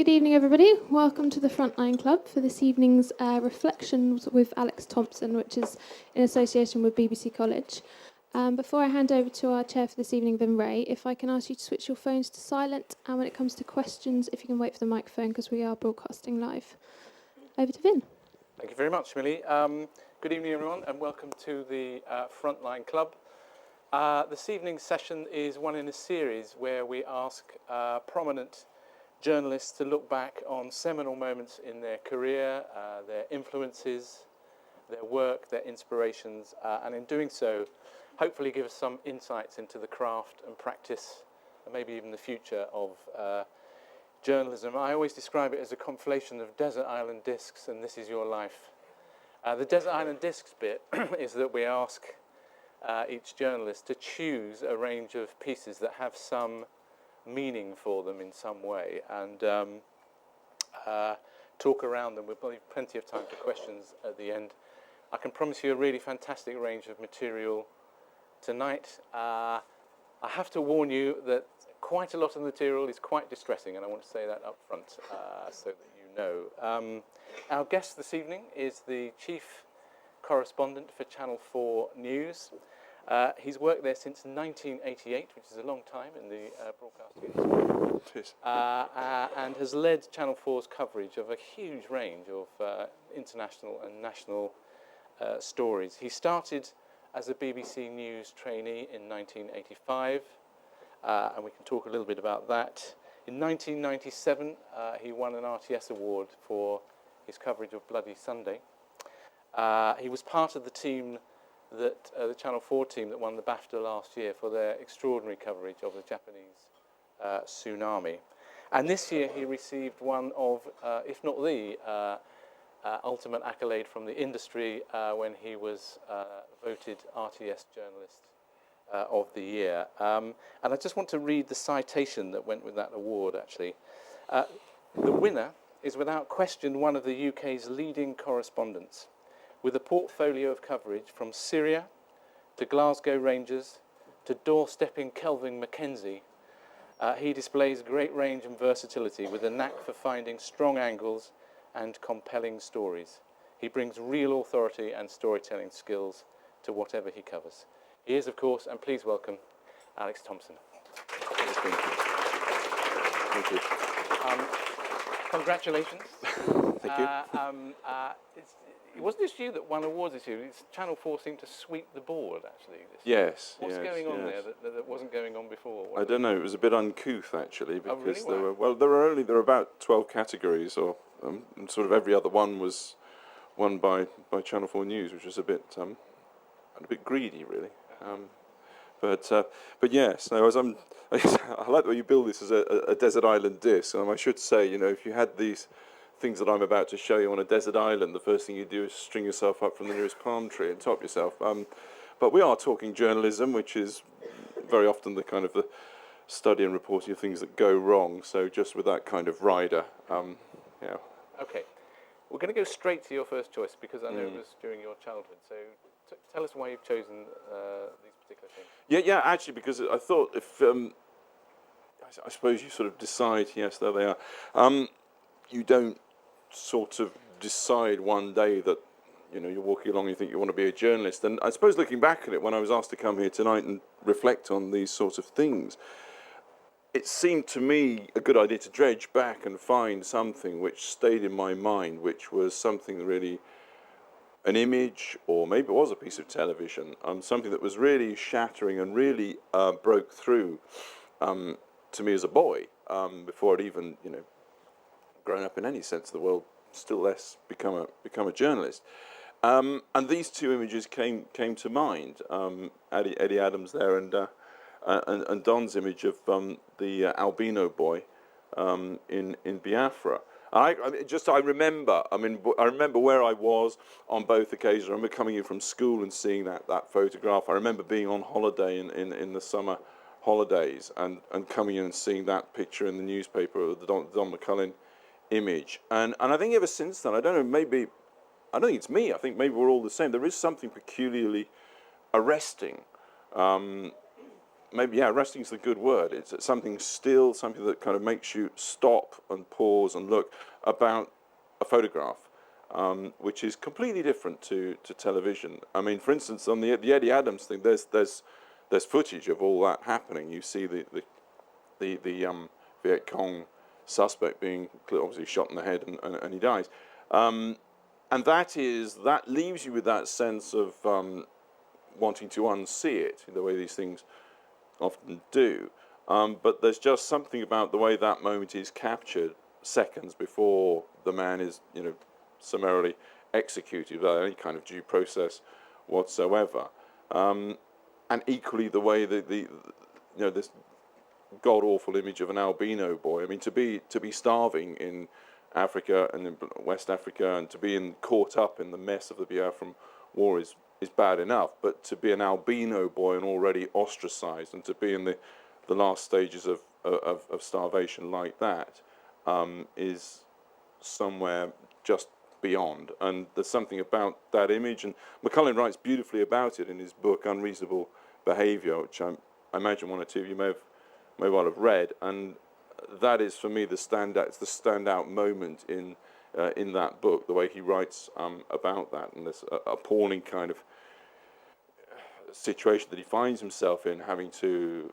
Good evening, everybody. Welcome to the Frontline Club for this evening's Reflections with Alex Thomson, which is in association with BBC College. Before I hand over to our chair for this evening, Vin Ray, if I can ask you to switch your phones to silent, and when it comes to questions, if you can wait for the microphone, because we are broadcasting live. Over to Vin. Thank you very much, Millie. Good evening, everyone, and welcome to the Frontline Club. This evening's session is one in a series where we ask prominent journalists to look back on seminal moments in their career, their influences, their work, their inspirations, and in doing so, hopefully give us some insights into the craft and practice, and maybe even the future of journalism. I always describe it as a conflation of desert island discs, and this is your life. The desert island discs bit is that we ask each journalist to choose a range of pieces that have some meaning for them in some way, and talk around them. We'll probably have plenty of time for questions at the end. I can promise you a really fantastic range of material tonight. I have to warn you that quite a lot of the material is quite distressing, and I want to say that up front so that you know. Our guest this evening is the chief correspondent for Channel 4 News. He's worked there since 1988, which is a long time in the broadcasting industry, and has led Channel 4's coverage of a huge range of international and national stories. He started as a BBC News trainee in 1985, and we can talk a little bit about that. In 1997, he won an RTS award for his coverage of Bloody Sunday. He was part of the team that the Channel 4 team that won the BAFTA last year for their extraordinary coverage of the Japanese tsunami. And this year he received one of, if not the ultimate accolade from the industry when he was voted RTS Journalist of the Year. And I just want to read the citation that went with that award, actually. The winner is without question one of the UK's leading correspondents, with a portfolio of coverage from Syria to Glasgow Rangers to doorstepping Kelvin Mackenzie. He displays great range and versatility with a knack for finding strong angles and compelling stories. He brings real authority and storytelling skills to whatever he covers. He is, of course, and please welcome Alex Thomson. Thank you. Congratulations. Thank you. It wasn't just you that won awards this year. Channel 4 seemed to sweep the board, actually. Yes. What's going on there that wasn't going on before? I don't know. It was a bit uncouth, actually, because really? there were about 12 categories, or and sort of every other one was won by Channel 4 News, which was a bit greedy, really. But yes, no, I like the way you build this as a desert island disc. I should say, if you had these things that I'm about to show you on a desert island, the first thing you do is string yourself up from the nearest palm tree and top yourself. But we are talking journalism, which is very often the kind of the study and reporting of things that go wrong. So just with that kind of rider, yeah. Okay, we're going to go straight to your first choice because I know it was during your childhood. So tell us why you've chosen these particular things. Yeah, actually, because I thought if I suppose you sort of decide, yes, there they are. You don't sort of decide one day that you're walking along and you think you want to be a journalist. And I suppose looking back at it, when I was asked to come here tonight and reflect on these sorts of things, it seemed to me a good idea to dredge back and find something which stayed in my mind, which was something really, an image, or maybe it was a piece of television, something that was really shattering and really broke through to me as a boy, before I'd even, grown up in any sense of the word, still less become a journalist. And these two images came to mind. Eddie Adams there and Don's image of the albino boy in Biafra. I remember where I was on both occasions. I remember coming in from school and seeing that photograph. I remember being on holiday in the summer holidays and coming in and seeing that picture in the newspaper of the Don McCullin image. And I think ever since then, I don't know, maybe, I don't think it's me, I think maybe we're all the same. There is something peculiarly arresting maybe, yeah, arresting is the good word. It's something still, something that kind of makes you stop and pause and look about a photograph, which is completely different to television. I mean, for instance, on the Eddie Adams thing, there's footage of all that happening. You see the Viet Cong suspect being obviously shot in the head, and he dies. And that leaves you with that sense of wanting to unsee it, the way these things often do. But there's just something about the way that moment is captured seconds before the man is, summarily executed without any kind of due process whatsoever. And equally, the way that this god-awful image of an albino boy. I mean, to be starving in Africa and in West Africa, and to be caught up in the mess of the Biafran war is bad enough, but to be an albino boy and already ostracized, and to be in the last stages of starvation like that, is somewhere just beyond. And there's something about that image, and McCullin writes beautifully about it in his book Unreasonable Behaviour, which I imagine one or two of you may well have read, and that is for me the standout moment in that book, the way he writes about that, and this appalling kind of situation that he finds himself in, having to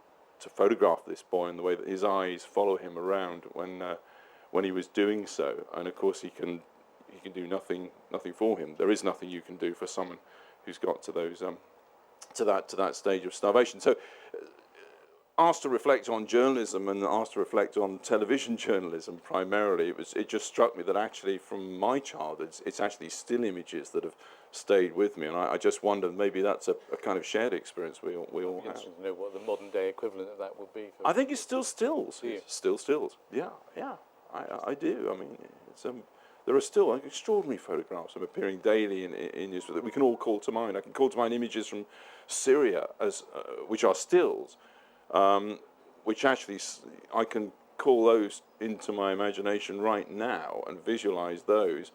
photograph this boy, and the way that his eyes follow him around when he was doing so. And of course he can do nothing for him. There is nothing you can do for someone who's got to those to that stage of starvation. So asked to reflect on journalism and asked to reflect on television journalism primarily, it just struck me that actually from my childhood, it's actually still images that have stayed with me, and I just wondered maybe that's a kind of shared experience we all have. Interesting to know what the modern day equivalent of that would be. I think it's still stills. Yeah. Still stills. Yeah, I do. I mean, there are still extraordinary photographs of appearing daily in news that we can all call to mind. I can call to mind images from Syria which are stills. Which actually I can call those into my imagination right now and visualize those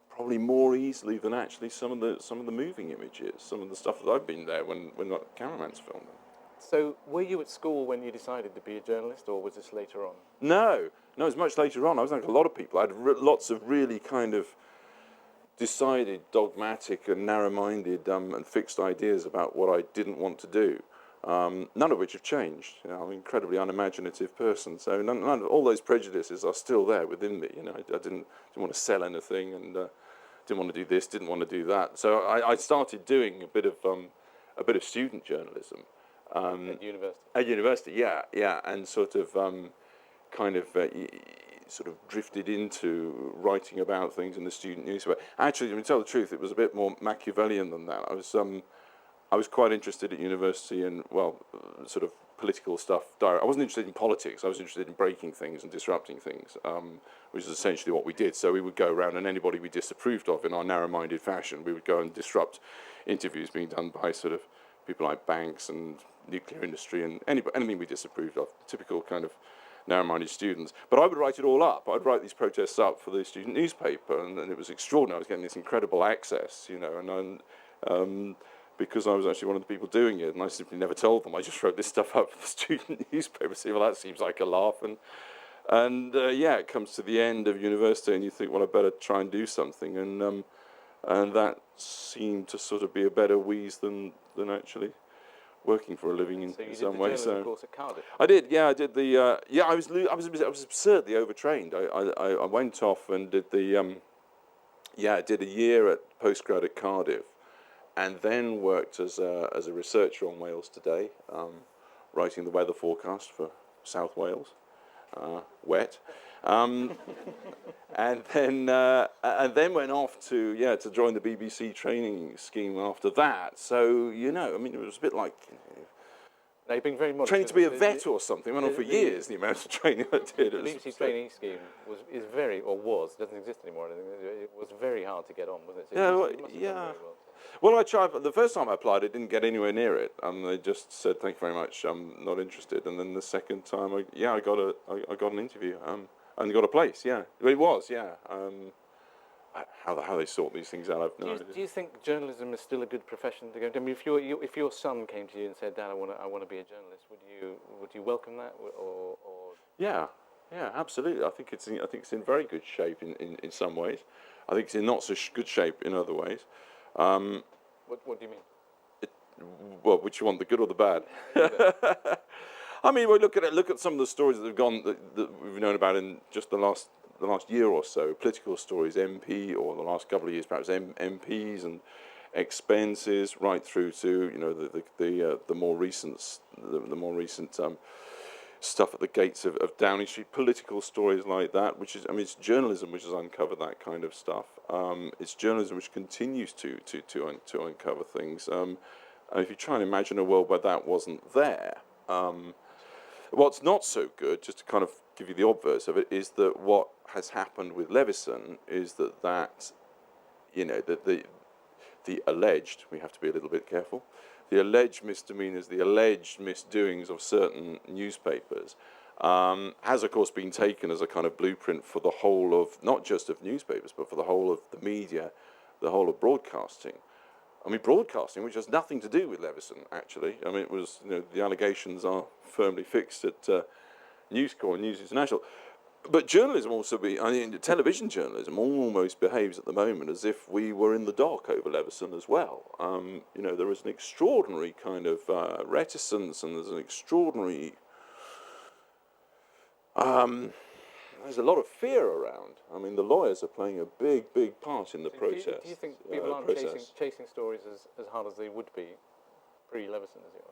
probably more easily than actually some of the moving images, some of the stuff that I've been there when the cameraman's filmed them. So were you at school when you decided to be a journalist, or was this later on? No, it was much later on. I was like a lot of people. I had lots of really kind of decided, dogmatic and narrow-minded and fixed ideas about what I didn't want to do. None of which have changed. I'm an incredibly unimaginative person, so none of all those prejudices are still there within me. I didn't want to sell anything, and didn't want to do this, didn't want to do that. So I started doing a bit of student journalism At university. At university, yeah, and sort of sort of drifted into writing about things in the student newspaper. Actually, to tell the truth, it was a bit more Machiavellian than that. I was quite interested at university in, sort of political stuff. I wasn't interested in politics. I was interested in breaking things and disrupting things, which is essentially what we did. So we would go around, and anybody we disapproved of in our narrow-minded fashion, we would go and disrupt interviews being done by sort of people like banks and nuclear industry and anything we disapproved of, typical kind of narrow-minded students. But I would write it all up. I'd write these protests up for the student newspaper, and it was extraordinary. I was getting this incredible access, because I was actually one of the people doing it, and I simply never told them. I just wrote this stuff up for the student newspaper. See, well, that seems like a laugh, and it comes to the end of university, and you think, well, I better try and do something, and that seemed to sort of be a better wheeze than actually working for a living in some way. So you did the journalism course at Cardiff? I did, yeah. I did the I was absurdly overtrained. I went off and did did a year at postgrad at Cardiff, and then worked as a researcher on Wales Today, writing the weather forecast for South Wales, wet, and then went off to join the BBC training scheme after that. So it was a bit like Now, you've been very modest. training to be a vet or something. Went on for years. The amount of training I did. The BBC training scheme doesn't exist anymore. It was very hard to get on, wasn't it? So you must have done very well. Well, I tried. The first time I applied, I didn't get anywhere near it. They just said, "Thank you very much, I'm not interested." And then the second time, I got an interview and got a place. Yeah, it was. Yeah, how they sort these things out, I've no idea. Do you think journalism is still a good profession to go into? I mean, if your son came to you and said, "Dad, I want to be a journalist," would you welcome that, or? Yeah, absolutely. I think it's in very good shape in some ways. I think it's in not so good shape in other ways. What do you mean? Well, which you want, the good or the bad? I mean, well, look at some of the stories that have gone that we've known about in just the last year or so. Political stories, MP, or the last couple of years, perhaps MPs and expenses, right through to the more recent stuff at the gates of Downing Street. Political stories like that, which is, I mean, it's journalism which has uncovered that kind of stuff. It's journalism which continues to uncover things. And if you try and imagine a world where that wasn't there. What's not so good, just to kind of give you the obverse of it, is that what has happened with Leveson is that the alleged, we have to be a little bit careful, the alleged misdemeanors, the alleged misdoings of certain newspapers has of course been taken as a kind of blueprint for the whole of, not just of newspapers, but for the whole of the media, the whole of broadcasting. I mean, broadcasting, which has nothing to do with Leveson, actually. I mean, it was, the allegations are firmly fixed at News Corps and News International. But journalism also television journalism almost behaves at the moment as if we were in the dock over Leveson as well. There is an extraordinary kind of reticence, and there's an extraordinary... there's a lot of fear around. I mean, the lawyers are playing a big part in the process. Do you think people aren't chasing stories as hard as they would be pre-Leveson, as it were?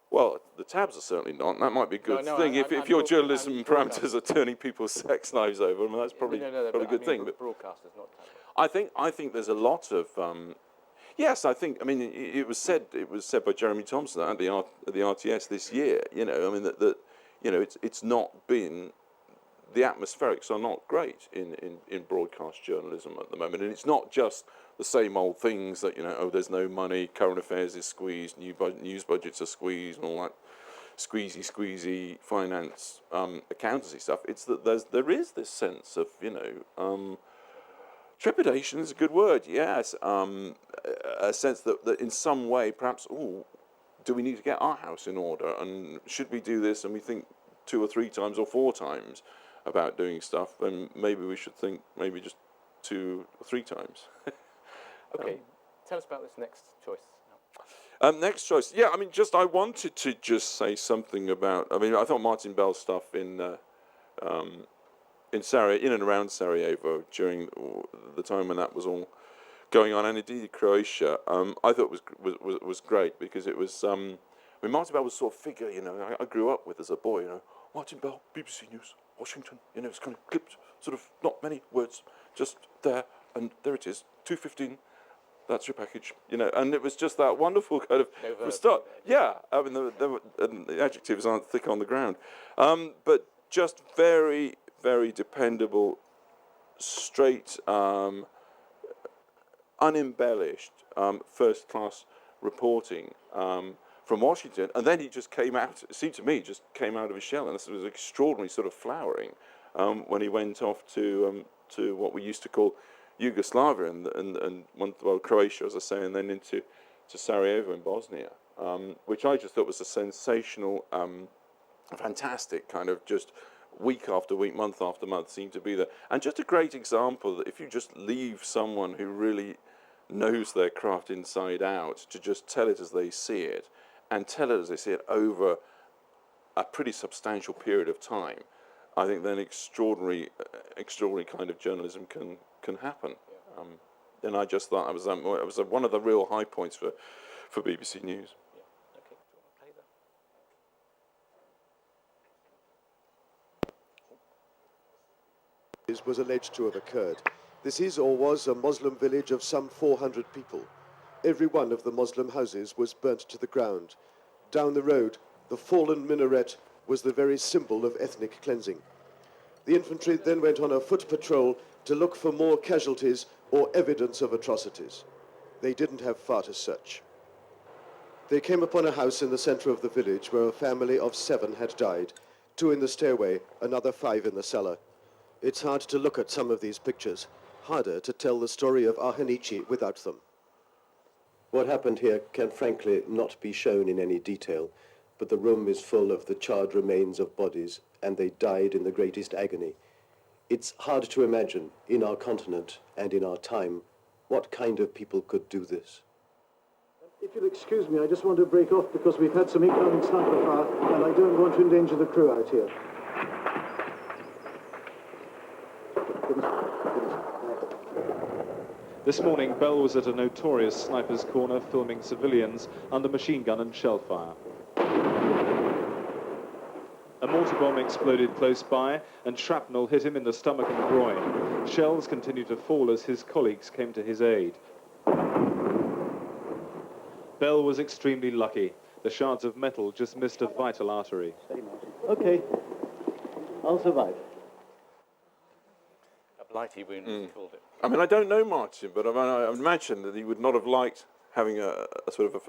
Well, the tabs are certainly not. That might be a good thing. If your journalism parameters are turning people's sex lives over, I mean, that's probably a good thing. But broadcasters, not tabs. I think there's a lot of yes. I think. I mean, it was said by Jeremy Thomson at the RTS this year. I mean that it's not been. The atmospherics are not great in broadcast journalism at the moment, and it's not just the same old things that there's no money, current affairs is squeezed, news budgets are squeezed, and all that squeezy finance accountancy stuff. It's that there is this sense of trepidation is a good word, yes, a sense that in some way perhaps do we need to get our house in order, and should we do this, and we think 2 or 3 times or 4 times about doing stuff, then maybe we should think maybe just 2 or 3 times. Okay, tell us about this next choice. Next choice, yeah. I mean, I wanted to just say something about. I mean, I thought Martin Bell's stuff in Sarajevo, in and around Sarajevo during the time when that was all going on, and indeed Croatia, I thought was great because it was. I mean, Martin Bell was sort of figure I grew up with as a boy. Martin Bell, BBC News, Washington. It's kind of clipped, sort of not many words, just there, and there it is, 2:15. That's your package, and it was just that wonderful kind of start. Yeah, I mean the adjectives aren't thick on the ground, but just very, very dependable, straight, unembellished, first-class reporting from Washington, and then he just came out. It seemed to me just came out of his shell, and this was extraordinary sort of flowering when he went off to what we used to call Yugoslavia and Croatia, as I say, and then into Sarajevo in Bosnia, which I just thought was a sensational, fantastic kind of just week after week, month after month seemed to be there, and just a great example that if you just leave someone who really knows their craft inside out to just tell it as they see it, and tell it as they see it over a pretty substantial period of time, I think then extraordinary kind of journalism can happen. And I just thought it was one of the real high points for BBC News. Yeah. Okay. Do you want to play that? This was alleged to have occurred. This is or was a Muslim village of some 400 people. Every one of the Muslim houses was burnt to the ground. Down the road, the fallen minaret was the very symbol of ethnic cleansing. The infantry then went on a foot patrol to look for more casualties or evidence of atrocities. They didn't have far to search. They came upon a house in the center of the village where a family of 7 had died, 2 in the stairway, another 5 in the cellar. It's hard to look at some of these pictures. harder to tell the story of Ahenici without them. What happened here can frankly not be shown in any detail, but the room is full of the charred remains of bodies, and they died in the greatest agony. It's hard to imagine, in our continent and in our time, what kind of people could do this. If you'll excuse me, I just want to break off because we've had some incoming sniper fire, and I don't want to endanger the crew out here. This morning, Bell was at a notorious sniper's corner filming civilians under machine gun and shell fire. A mortar bomb exploded close by, and shrapnel hit him in the stomach and groin. Shells continued to fall as his colleagues came to his aid. Bell was extremely lucky. The shards of metal just missed a vital artery. Okay, I'll survive. A blighty wound, as he called it. I mean, I don't know Martin, but I imagine that he would not have liked having a sort of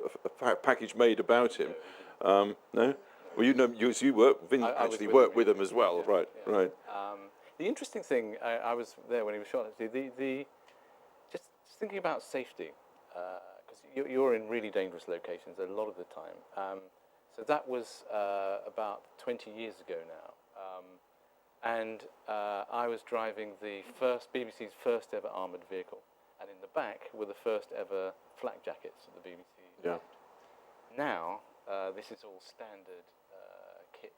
a package made about him. No? Well, you know, you work. Vin actually worked with him as well, yeah, right? Yeah. Right. The interesting thing, I was there when he was shot. Actually, just thinking about safety, because you're in really dangerous locations a lot of the time. So that was about 20 years ago now, and I was driving the BBC's first ever armoured vehicle, and in the back were the first ever flak jackets that the BBC. Yeah. Now this is all standard kit.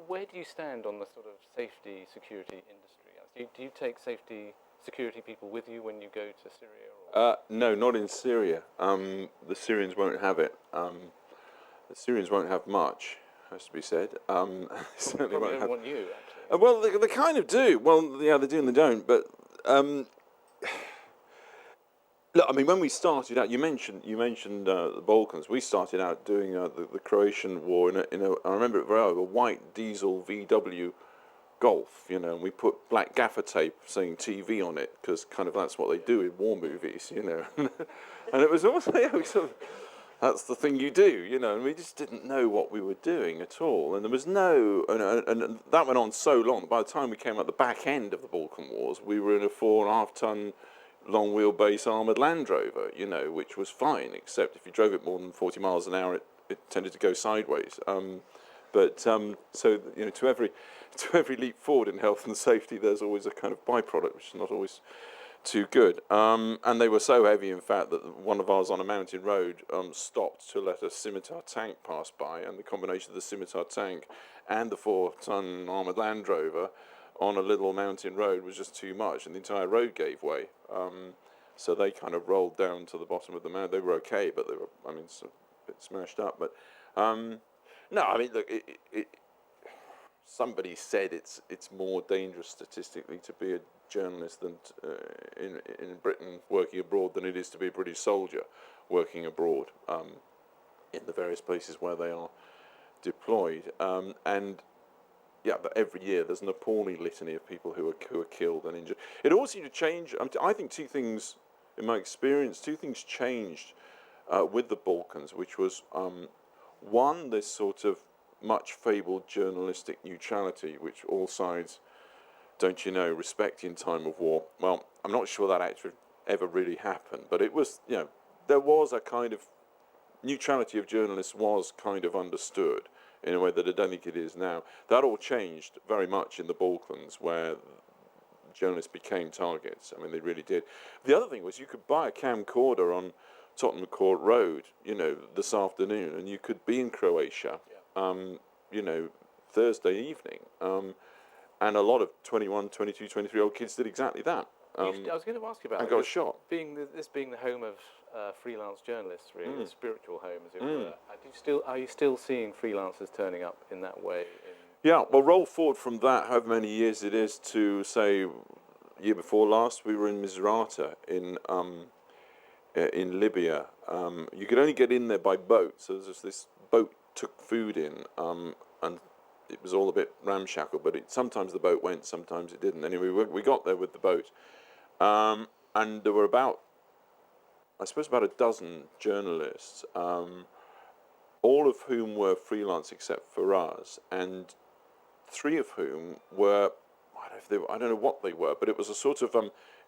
Where do you stand on the sort of safety security industry? Do you take safety security people with you when you go to Syria? Or? No, not in Syria. The Syrians won't have it. The Syrians won't have much, has to be said. Certainly won't have. Want you actually. Well, they kind of do. Well, yeah, they do and they don't. But look, I mean, when we started out, you mentioned the Balkans. We started out doing the Croatian war in a I remember it very well, a white diesel VW Golf, you know, and we put black gaffer tape saying TV on it because kind of that's what they do in war movies, you know. And it was almost like, that's the thing you do, you know, and we just didn't know what we were doing at all. And there was no, and that went on so long. By the time we came at the back end of the Balkan Wars, we were in a 4.5-ton long wheelbase armoured Land Rover, you know, which was fine, except if you drove it more than 40 miles an hour, it tended to go sideways. So, you know, to every leap forward in health and safety, there's always a kind of byproduct, which is not always too good. And they were so heavy, in fact, that one of ours on a mountain road stopped to let a scimitar tank pass by, and the combination of the scimitar tank and the 4-ton armoured Land Rover on a little mountain road was just too much, and the entire road gave way. So they kind of rolled down to the bottom of the mountain. They were okay, but they were, I mean, a bit smashed up. But no, I mean, look, somebody said it's more dangerous statistically to be a journalist than in Britain working abroad than it is to be a British soldier working abroad in the various places where they are deployed. And yeah, but every year there's an appalling litany of people who are killed and injured. It all seemed to change. I think two things, in my experience, changed with the Balkans, which was one, this sort of much fabled journalistic neutrality, which all sides, don't you know, respect in time of war. Well, I'm not sure that actually ever really happened, but it was, you know, there was a kind of neutrality of journalists was kind of understood in a way that I don't think it is now. That all changed very much in the Balkans, where journalists became targets. I mean, they really did. The other thing was you could buy a camcorder on Tottenham Court Road, you know, this afternoon, and you could be in Croatia, you know, Thursday evening. And a lot of 21, 22, 23-year-old kids did exactly that. I was going to ask you about and that. got shot. This being the home of freelance journalists, really, the spiritual home, as it were. Are you still seeing freelancers turning up in that way? Yeah, well, roll forward from that, however many years it is, to, say, year before last, we were in Misrata in Libya. You could only get in there by boat, so there's just this boat took food in, and it was all a bit ramshackle, but sometimes the boat went, sometimes it didn't. Anyway, we got there with the boat, and there were about a dozen journalists, all of whom were freelance except for us, and 3 of whom were, I I don't know what they were, but it was a sort of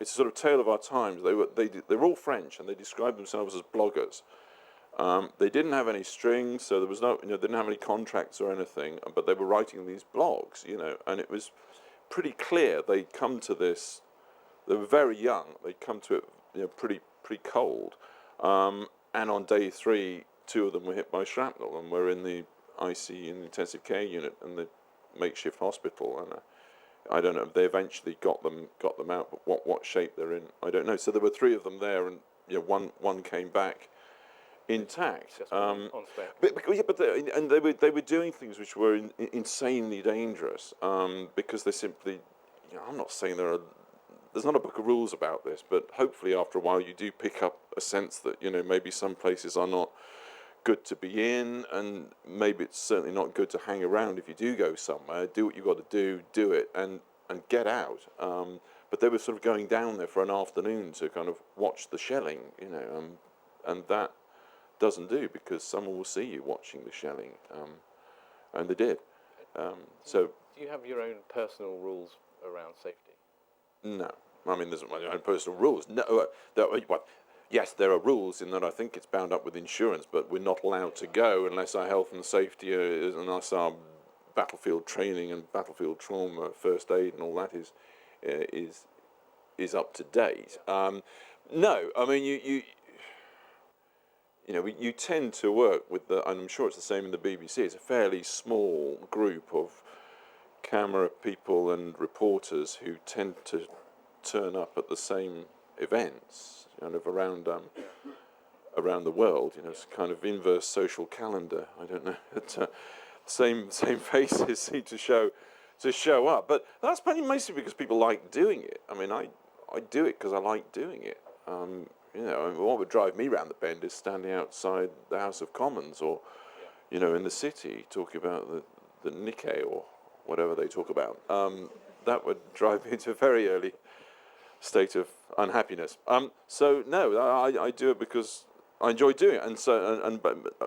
it's a sort of tale of our times. They were all French, and they described themselves as bloggers. They didn't have any strings, so there was no, they didn't have any contracts or anything, but they were writing these blogs, and it was pretty clear they'd come to this. They were very young. They'd come to it, pretty cold. And on day 3, 2 of them were hit by shrapnel and were in the IC in the intensive care unit and the makeshift hospital. And I don't know. They eventually got them out, but what shape they're in, I don't know. So there were 3 of them there, and one came back intact. But they were doing things which were insanely dangerous, because they simply, I'm not saying there's not a book of rules about this, but hopefully after a while you do pick up a sense that maybe some places are not good to be in, and maybe it's certainly not good to hang around if you do go somewhere. Do what you've got to do it, and get out. But they were sort of going down there for an afternoon to kind of watch the shelling, and that doesn't do, because someone will see you watching the shelling, and they did. So do you have your own personal rules around safety? No, I mean, there's my own personal rules. No, yes, there are rules in that I think it's bound up with insurance, but we're not allowed to go unless our health and safety, unless our battlefield training and battlefield trauma, first aid, and all that is up to date. No, I mean you tend to work with and I'm sure it's the same in the BBC. It's a fairly small group of camera people and reporters who tend to turn up at the same events, kind of around the world. It's kind of inverse social calendar. I don't know. It's, same faces seem to show up, but that's probably mostly because people like doing it. I mean, I do it because I like doing it. What would drive me round the bend is standing outside the House of Commons, or in the city talking about the Nikkei or whatever they talk about. That would drive me into a very early state of unhappiness. So no, I do it because I enjoy doing it, and so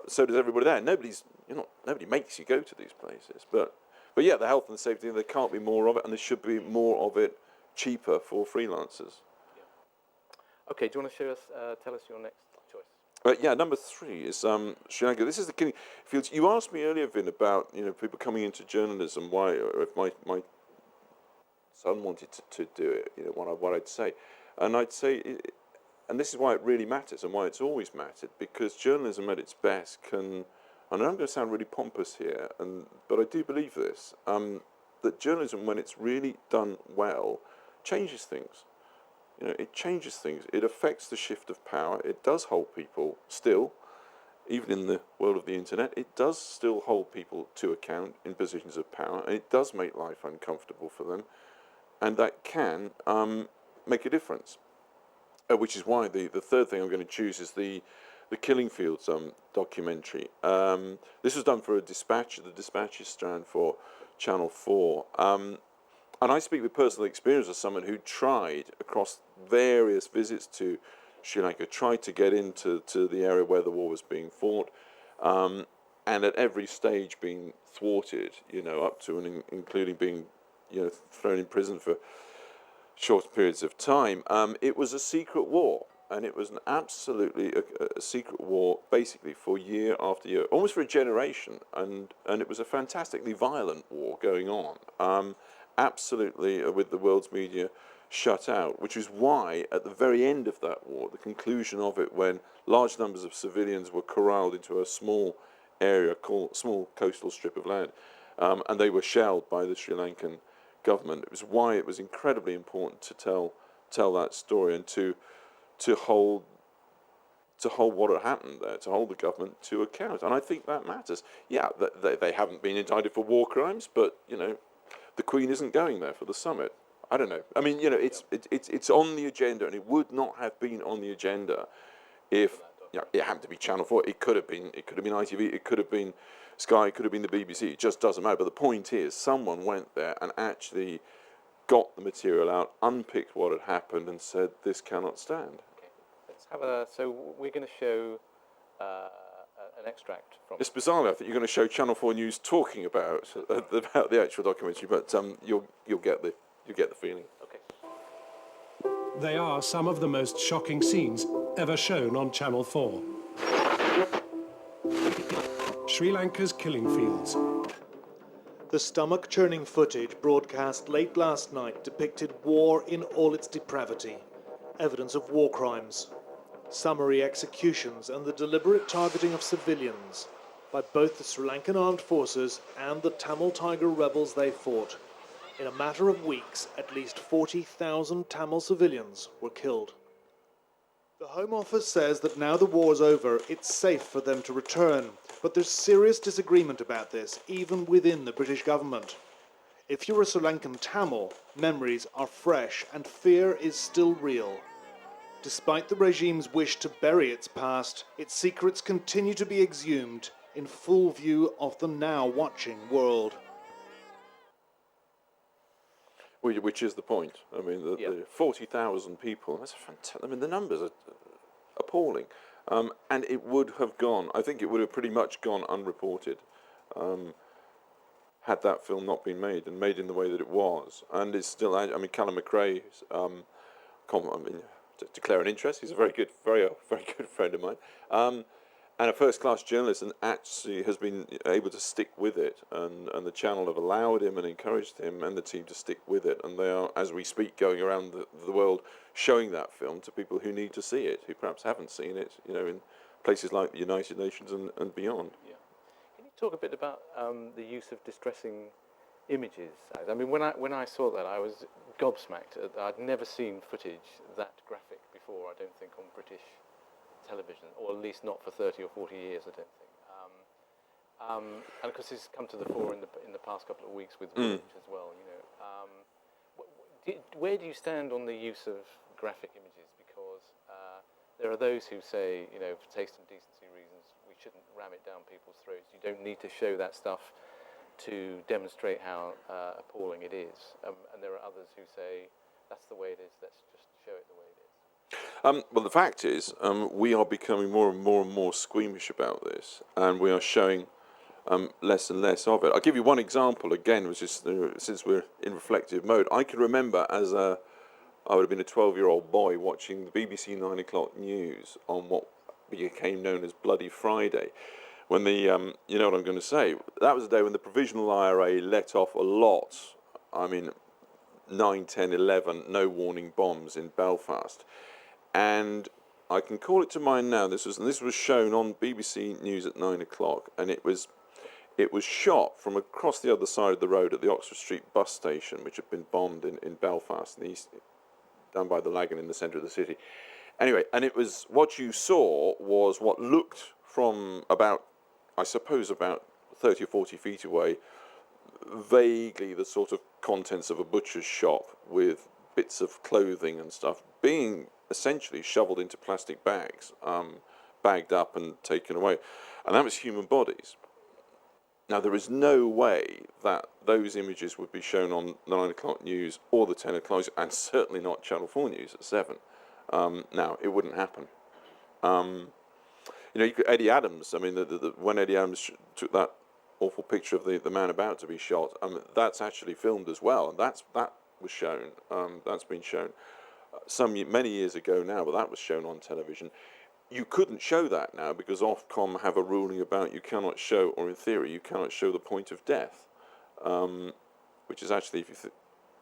does everybody there. Nobody makes you go to these places, but yeah, the health and safety, there can't be more of it, and there should be more of it, cheaper for freelancers. Okay, do you want to tell us your next choice? Number 3 is Sri Lanka. This is the killing fields. You asked me earlier, Vin, about people coming into journalism. Why, or if my son wanted to do it, what I'd say, and I'd say, and this is why it really matters and why it's always mattered, because journalism at its best can. And I'm going to sound really pompous here, but I do believe this, that journalism, when it's really done well, changes things. It changes things. It affects the shift of power. It does hold people still, even in the world of the internet, it does still hold people to account in positions of power, and it does make life uncomfortable for them, and that can make a difference. Which is why the third thing I'm going to choose is the Killing Fields documentary. This was done for the Dispatch is stand for Channel 4. And I speak with personal experience as someone who tried, across various visits to Sri Lanka, tried to get into the area where the war was being fought, and at every stage being thwarted, up to and including being, thrown in prison for short periods of time. It was a secret war, and it was absolutely a secret war, basically for year after year, almost for a generation, and it was a fantastically violent war going on. Absolutely, with the world's media shut out, which is why at the very end of that war, the conclusion of it, when large numbers of civilians were corralled into a small area, small coastal strip of land, and they were shelled by the Sri Lankan government. It was why it was incredibly important to tell that story, and to hold what had happened there, to hold the government to account. And I think that matters. Yeah, they haven't been indicted for war crimes, but the Queen isn't going there for the summit. I don't know. I mean, it's on the agenda, and it would not have been on the agenda if it happened to be Channel 4. It could have been ITV. It could have been Sky. It could have been the BBC. It just doesn't matter. But the point is, someone went there and actually got the material out, unpicked what had happened, and said, "This cannot stand." Okay. Let's have so we're going to show an extract from. It's bizarre. I think you're going to show Channel 4 News talking about the actual documentary, but you'll get the you get the feeling. Okay. They are some of the most shocking scenes ever shown on Channel 4. Sri Lanka's killing fields. The stomach-churning footage broadcast late last night depicted war in all its depravity, evidence of war crimes, summary executions and the deliberate targeting of civilians by both the Sri Lankan armed forces and the Tamil Tiger rebels they fought. In a matter of weeks, at least 40,000 Tamil civilians were killed. The Home Office says that now the war's over, it's safe for them to return, but there's serious disagreement about this, even within the British government. If you're a Sri Lankan Tamil, memories are fresh and fear is still real. Despite the regime's wish to bury its past, its secrets continue to be exhumed in full view of the now watching world. Which is the point. I mean, the 40,000 people, that's fantastic. I mean, the numbers are appalling. And it would have gone, I think it would have pretty much gone unreported had that film not been made, and made in the way that it was. And it's still, I mean, Callum McRae, to declare an interest, he's a very good friend of mine. And a first-class journalist, and actually has been able to stick with it, and the channel have allowed him and encouraged him and the team to stick with it, and they are, as we speak, going around the world showing that film to people who need to see it, who perhaps haven't seen it, you know, in places like the United Nations and beyond. Yeah. Can you talk a bit about the use of distressing images? I mean, when I saw that, I was gobsmacked. I'd never seen footage that graphic before, I don't think, on British television, or at least not for 30 or 40 years, I don't think. And of course, this has come to the fore in the past couple of weeks with Village as well. You know, where do you stand on the use of graphic images? Because there are those who say, you know, for taste and decency reasons, we shouldn't ram it down people's throats. You don't need to show that stuff to demonstrate how appalling it is. And there are others who say that's the way it is. Let's just show it the way it is. Well, the fact is, we are becoming more and more squeamish about this, and we are showing less and less of it. I'll give you one example again, which is since we're in reflective mode. I can remember I would have been a 12-year-old boy watching the BBC 9 o'clock news on what became known as Bloody Friday, when the you know what I'm going to say. That was the day when the Provisional IRA let off a lot. I mean, 9, 10, 11 no warning bombs in Belfast. And I can call it to mind now. This was shown on BBC News at 9 o'clock, and it was shot from across the other side of the road at the Oxford Street bus station, which had been bombed in Belfast, in the east, down by the Lagan in the centre of the city. Anyway, and it was, what you saw was what looked from about 30 or 40 feet away, vaguely the sort of contents of a butcher's shop with bits of clothing and stuff being essentially shoveled into plastic bags, bagged up and taken away. And that was human bodies. Now, there is no way that those images would be shown on the 9 o'clock news or the 10 o'clock news, and certainly not Channel 4 News at 7. Now, it wouldn't happen. You know, Eddie Adams, I mean, when Eddie Adams took that awful picture of the man about to be shot, that's actually filmed as well, and that was shown, that's been shown many years ago now, but that was shown on television. You couldn't show that now because Ofcom have a ruling about you cannot show, or in theory, you cannot show the point of death, which is actually,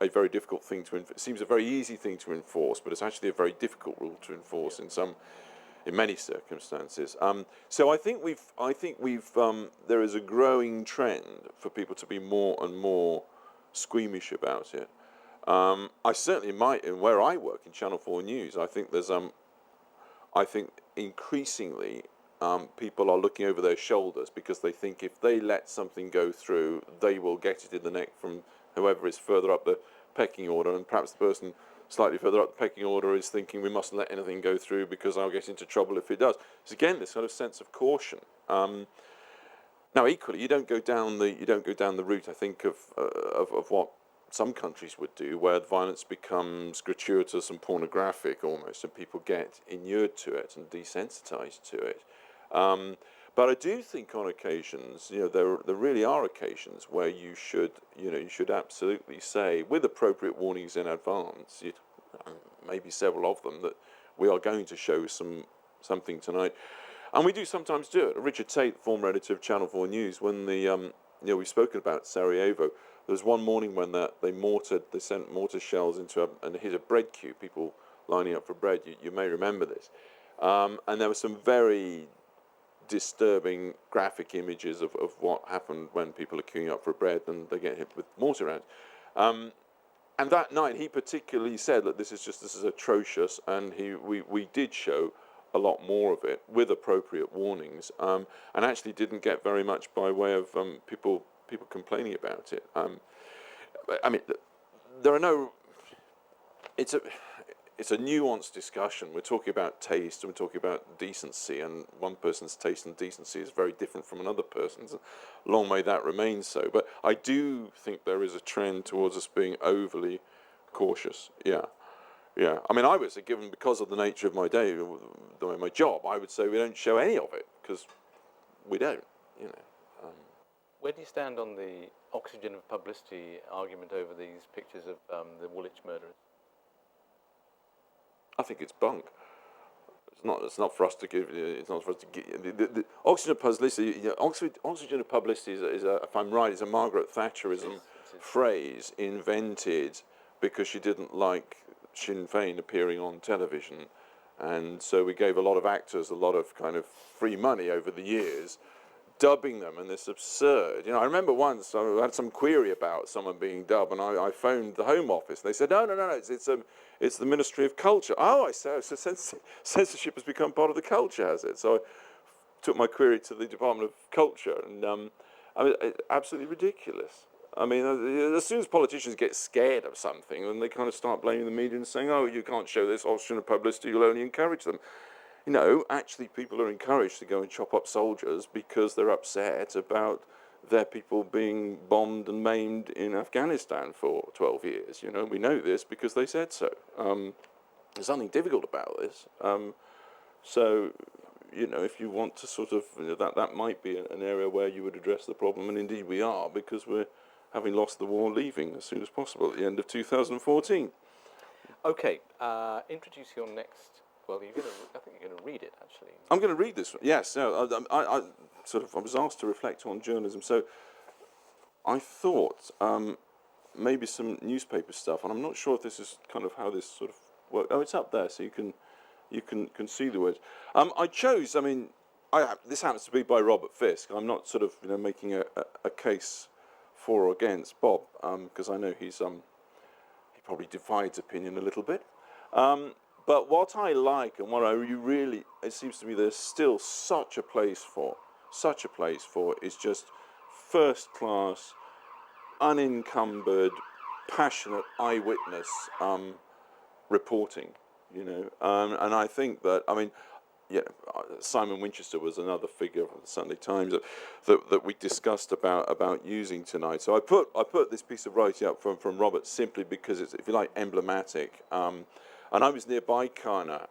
a very difficult thing to enforce. It seems a very easy thing to enforce, but it's actually a very difficult rule to enforce in many circumstances. So I think there is a growing trend for people to be more and more squeamish about it. I certainly where I work in Channel 4 News, I think there's I think increasingly people are looking over their shoulders because they think if they let something go through, they will get it in the neck from whoever is further up the pecking order, and perhaps the person slightly further up the pecking order is thinking we mustn't let anything go through because I'll get into trouble if it does. It's again this sort of sense of caution. Now, equally, you don't go down the route, I think, of what some countries would do, where the violence becomes gratuitous and pornographic almost, and people get inured to it and desensitized to it. But I do think on occasions, there really are occasions where you should absolutely say, with appropriate warnings in advance, maybe several of them, that we are going to show something tonight. And we do sometimes do it. Richard Tate, former editor of Channel 4 News, when we've spoken about Sarajevo, there was one morning when they sent mortar shells and hit a bread queue, people lining up for bread. You may remember this. And there were some very disturbing graphic images of what happened when people are queuing up for bread and they get hit with mortar rounds. And that night he particularly said that this is atrocious, and we did show a lot more of it with appropriate warnings, and actually didn't get very much by way of people complaining about it. I mean, there are no. It's a nuanced discussion. We're talking about taste and we're talking about decency, and one person's taste and decency is very different from another person's. Long may that remain so. But I do think there is a trend towards us being overly cautious. Yeah. I mean, I would say, given because of the nature of my day, my job, I would say we don't show any of it because we don't. Where do you stand on the oxygen of publicity argument over these pictures of the Woolwich murderers? I think it's bunk. It's not for us to give. It's not for us to give. The oxygen of publicity. Oxygen of publicity is if I'm right, is a Margaret Thatcherism phrase invented because she didn't like Sinn Féin appearing on television, and so we gave a lot of actors a lot of kind of free money over the years, dubbing them, and it's absurd. I remember once I had some query about someone being dubbed, and I phoned the Home Office. They said, no, it's the Ministry of Culture. Oh, I say, so censorship has become part of the culture, has it? So I took my query to the Department of Culture, and I mean, it's absolutely ridiculous. I mean, as soon as politicians get scared of something, then they kind of start blaming the media and saying, oh, you can't show this oxygen of publicity, you'll only encourage them. Actually people are encouraged to go and chop up soldiers because they're upset about their people being bombed and maimed in Afghanistan for 12 years. We know this because they said so. There's nothing difficult about this. So, if you want to sort of, that might be an area where you would address the problem, and indeed we are, because we're having lost the war, leaving as soon as possible at the end of 2014. Okay, introduce your next. Well, I think you're going to read it, actually. I'm going to read this one. Yes. No, I was asked to reflect on journalism, so I thought maybe some newspaper stuff, and I'm not sure if this is kind of how this sort of works. Oh, it's up there, so you can see the words. I chose. I mean, this happens to be by Robert Fisk. I'm not sort of making a case for or against Bob, because I know he probably divides opinion a little bit. But what I like and what it seems to me there's still such a place for is just first class, unencumbered, passionate eyewitness reporting, and I think that, Simon Winchester was another figure from the Sunday Times that we discussed about using tonight. So I put this piece of writing up from Robert simply because it's, if you like, emblematic. And I was nearby Kana,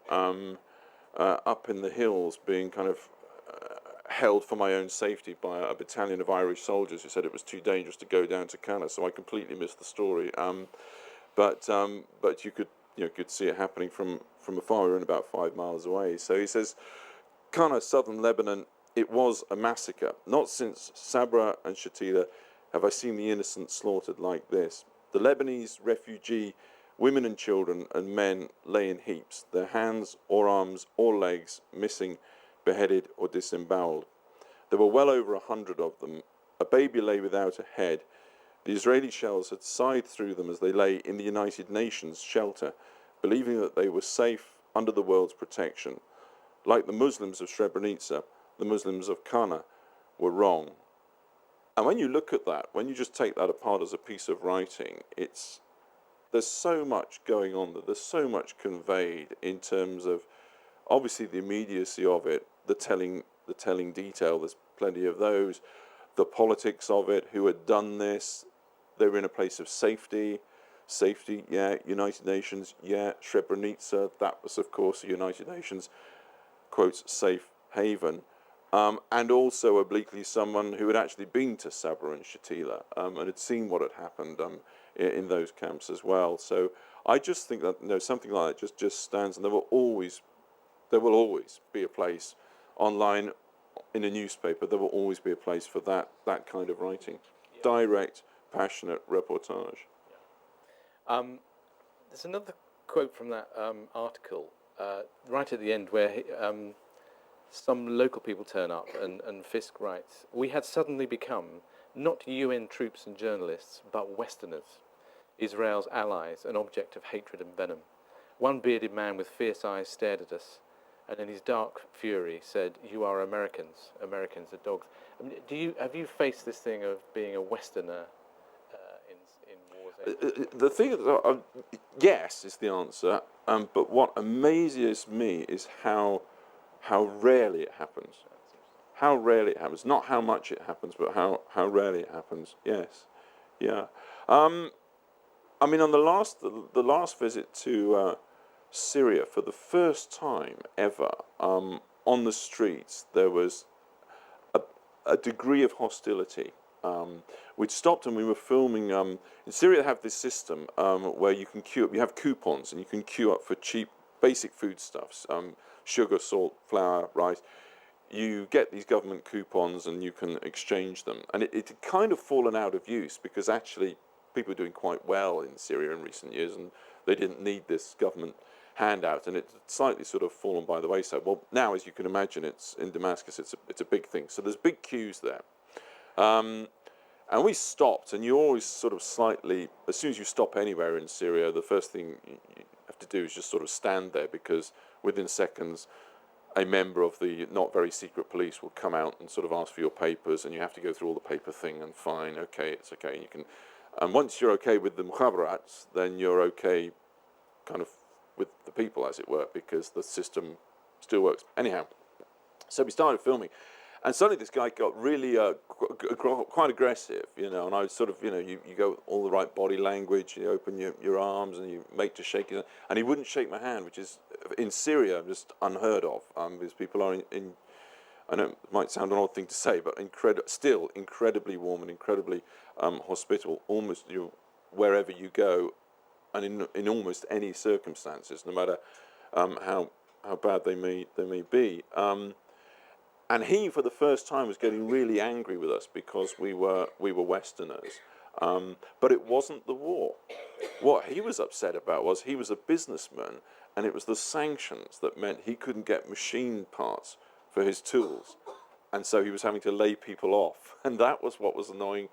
up in the hills, being kind of held for my own safety by a battalion of Irish soldiers who said it was too dangerous to go down to Kana. So I completely missed the story. But you could see it happening from afar. We were about 5 miles away. So he says, Kana, southern Lebanon, it was a massacre. Not since Sabra and Shatila have I seen the innocent slaughtered like this. The Lebanese refugee women and children and men lay in heaps, their hands or arms or legs missing, beheaded or disemboweled. There were well over 100 of them. A baby lay without a head. The Israeli shells had sighed through them as they lay in the United Nations shelter, believing that they were safe under the world's protection. Like the Muslims of Srebrenica, the Muslims of Kana were wrong. And when you look at that, when you just take that apart as a piece of writing, there's so much going on there. There's so much conveyed in terms of, obviously, the immediacy of it, the telling detail. There's plenty of those. The politics of it. Who had done this? They were in a place of safety. Safety, yeah. United Nations, yeah. Srebrenica, that was, of course, the United Nations, quotes, safe haven. and also obliquely someone who had actually been to Sabra and Shatila and had seen what had happened in those camps as well. So I just think that something like that just stands, and there will always be a place online, in a newspaper. There will always be a place for that kind of writing, direct, passionate reportage. There's another quote from that article right at the end where some local people turn up and Fisk writes, "We had suddenly become not UN troops and journalists, but Westerners, Israel's allies, an object of hatred and venom. One bearded man with fierce eyes stared at us, and in his dark fury said, 'You are Americans. Americans are dogs.'" I mean, have you faced this thing of being a Westerner in wars? The thing is, yes, is the answer. But what amazes me is how rarely it happens. How rarely it happens. Not how much it happens, but how rarely it happens. Yes, yeah. I mean, on the last visit to Syria, for the first time ever, on the streets there was a degree of hostility. We'd stopped and we were filming. In Syria, they have this system where you can queue up. You have coupons and you can queue up for cheap, basic foodstuffs: sugar, salt, flour, rice. You get these government coupons and you can exchange them. And it had kind of fallen out of use because actually people were doing quite well in Syria in recent years, and they didn't need this government handout, and it's slightly sort of fallen by the wayside. Well, now, as you can imagine, it's in Damascus. It's a big thing. So there's big queues there, and we stopped. And you always sort of slightly, as soon as you stop anywhere in Syria, the first thing you have to do is just sort of stand there, because within seconds, a member of the not very secret police will come out and sort of ask for your papers, and you have to go through all the paper thing and fine, okay, it's okay. And you can, and once you're okay with the mukhabarats, then you're okay, kind of, with the people, as it were, because the system still works. Anyhow, so we started filming, and suddenly this guy got really quite aggressive, and I sort of, you go with all the right body language, you open your arms and you make to shake it, and he wouldn't shake my hand, which is, in Syria, just unheard of, because people are in I know it might sound an odd thing to say, but still incredibly warm and incredibly hospitable, almost wherever you go, and in almost any circumstances, no matter how bad they may be. And he, for the first time, was getting really angry with us because we were Westerners. But it wasn't the war. What he was upset about was he was a businessman, and it was the sanctions that meant he couldn't get machine parts for his tools, and so he was having to lay people off, and that was what was annoying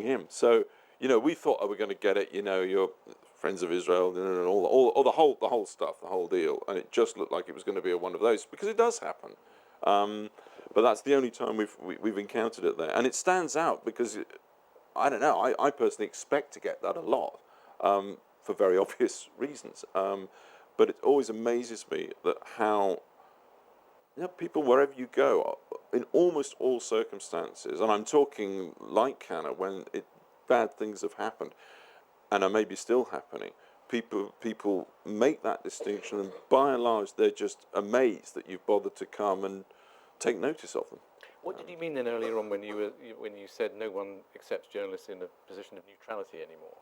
him. So we thought, we're going to get it. You're friends of Israel, and all the whole stuff, the whole deal, and it just looked like it was going to be one of those, because it does happen. But that's the only time we've encountered it there, and it stands out because I don't know. I personally expect to get that a lot for very obvious reasons. But it always amazes me that how people, wherever you go, in almost all circumstances, and I'm talking like Canna, when bad things have happened and are maybe still happening, people make that distinction, and by and large they're just amazed that you've bothered to come and take notice of them. What did you mean then earlier on when you said no one accepts journalists in a position of neutrality anymore?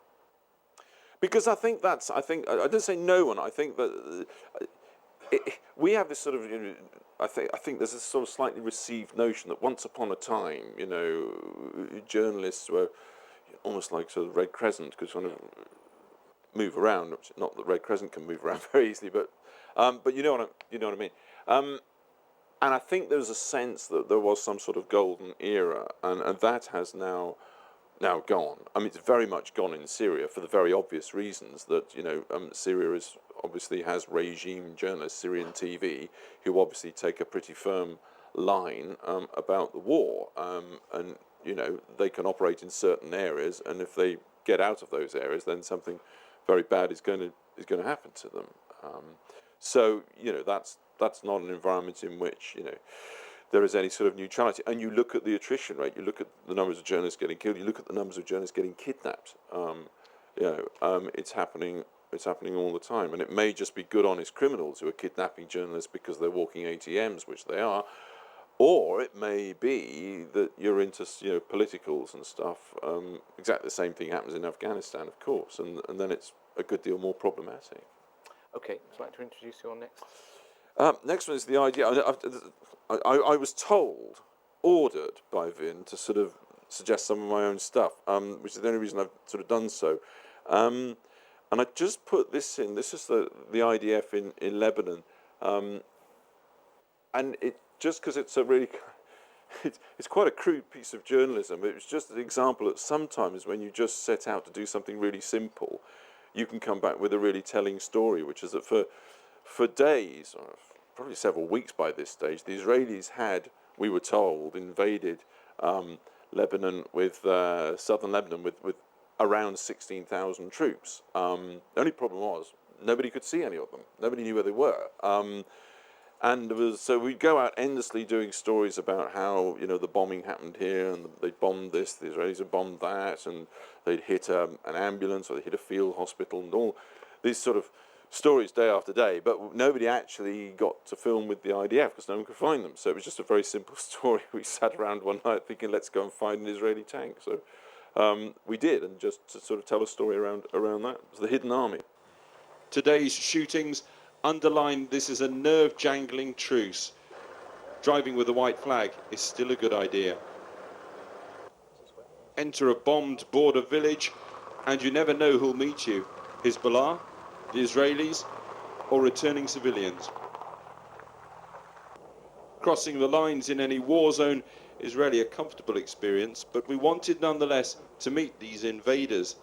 Because I didn't say no one. I think that we have this sort of, I think there's this sort of slightly received notion that once upon a time, journalists were almost like sort of Red Crescent, could kind of move around. Not that Red Crescent can move around very easily, but you know what I mean. And I think there was a sense that there was some sort of golden era, and that has now gone. I mean, it's very much gone in Syria for the very obvious reasons that Syria obviously has regime journalists, Syrian TV, who obviously take a pretty firm line about the war, and they can operate in certain areas, and if they get out of those areas, then something very bad is going to happen to them. So that's not an environment in which there is any sort of neutrality. And you look at the attrition rate, you look at the numbers of journalists getting killed, you look at the numbers of journalists getting kidnapped. It's happening all the time, and it may just be good honest criminals who are kidnapping journalists because they're walking ATMs, which they are, Or it may be that you're into politicals and stuff. Exactly the same thing happens in Afghanistan, of course, and then it's a good deal more problematic. Okay, would you like to introduce your next? Next one is the idea. I was ordered by Vin to sort of suggest some of my own stuff, which is the only reason I've sort of done so. And I just put this in. This is the IDF in Lebanon, and it just because it's a really, it's quite a crude piece of journalism. It was just an example that sometimes when you just set out to do something really simple, you can come back with a really telling story, which is that for days, or probably several weeks by this stage, the Israelis had, we were told, invaded Lebanon with southern Lebanon with around 16,000 troops. The only problem was nobody could see any of them. Nobody knew where they were. And so we'd go out endlessly doing stories about how the bombing happened here, and they bombed this, the Israelis had bombed that, and they'd hit an ambulance, or they hit a field hospital, and all these sort of stories day after day. But nobody actually got to film with the IDF because no one could find them. So it was just a very simple story. We sat around one night thinking, let's go and find an Israeli tank. So we did, and just to sort of tell a story around that. It was the hidden army. Today's shootings underline this is a nerve-jangling truce. Driving with a white flag is still a good idea. Enter a bombed border village and you never know who'll meet you. Hezbollah, the Israelis, or returning civilians. Crossing the lines in any war zone is rarely a comfortable experience, but we wanted nonetheless to meet these invaders.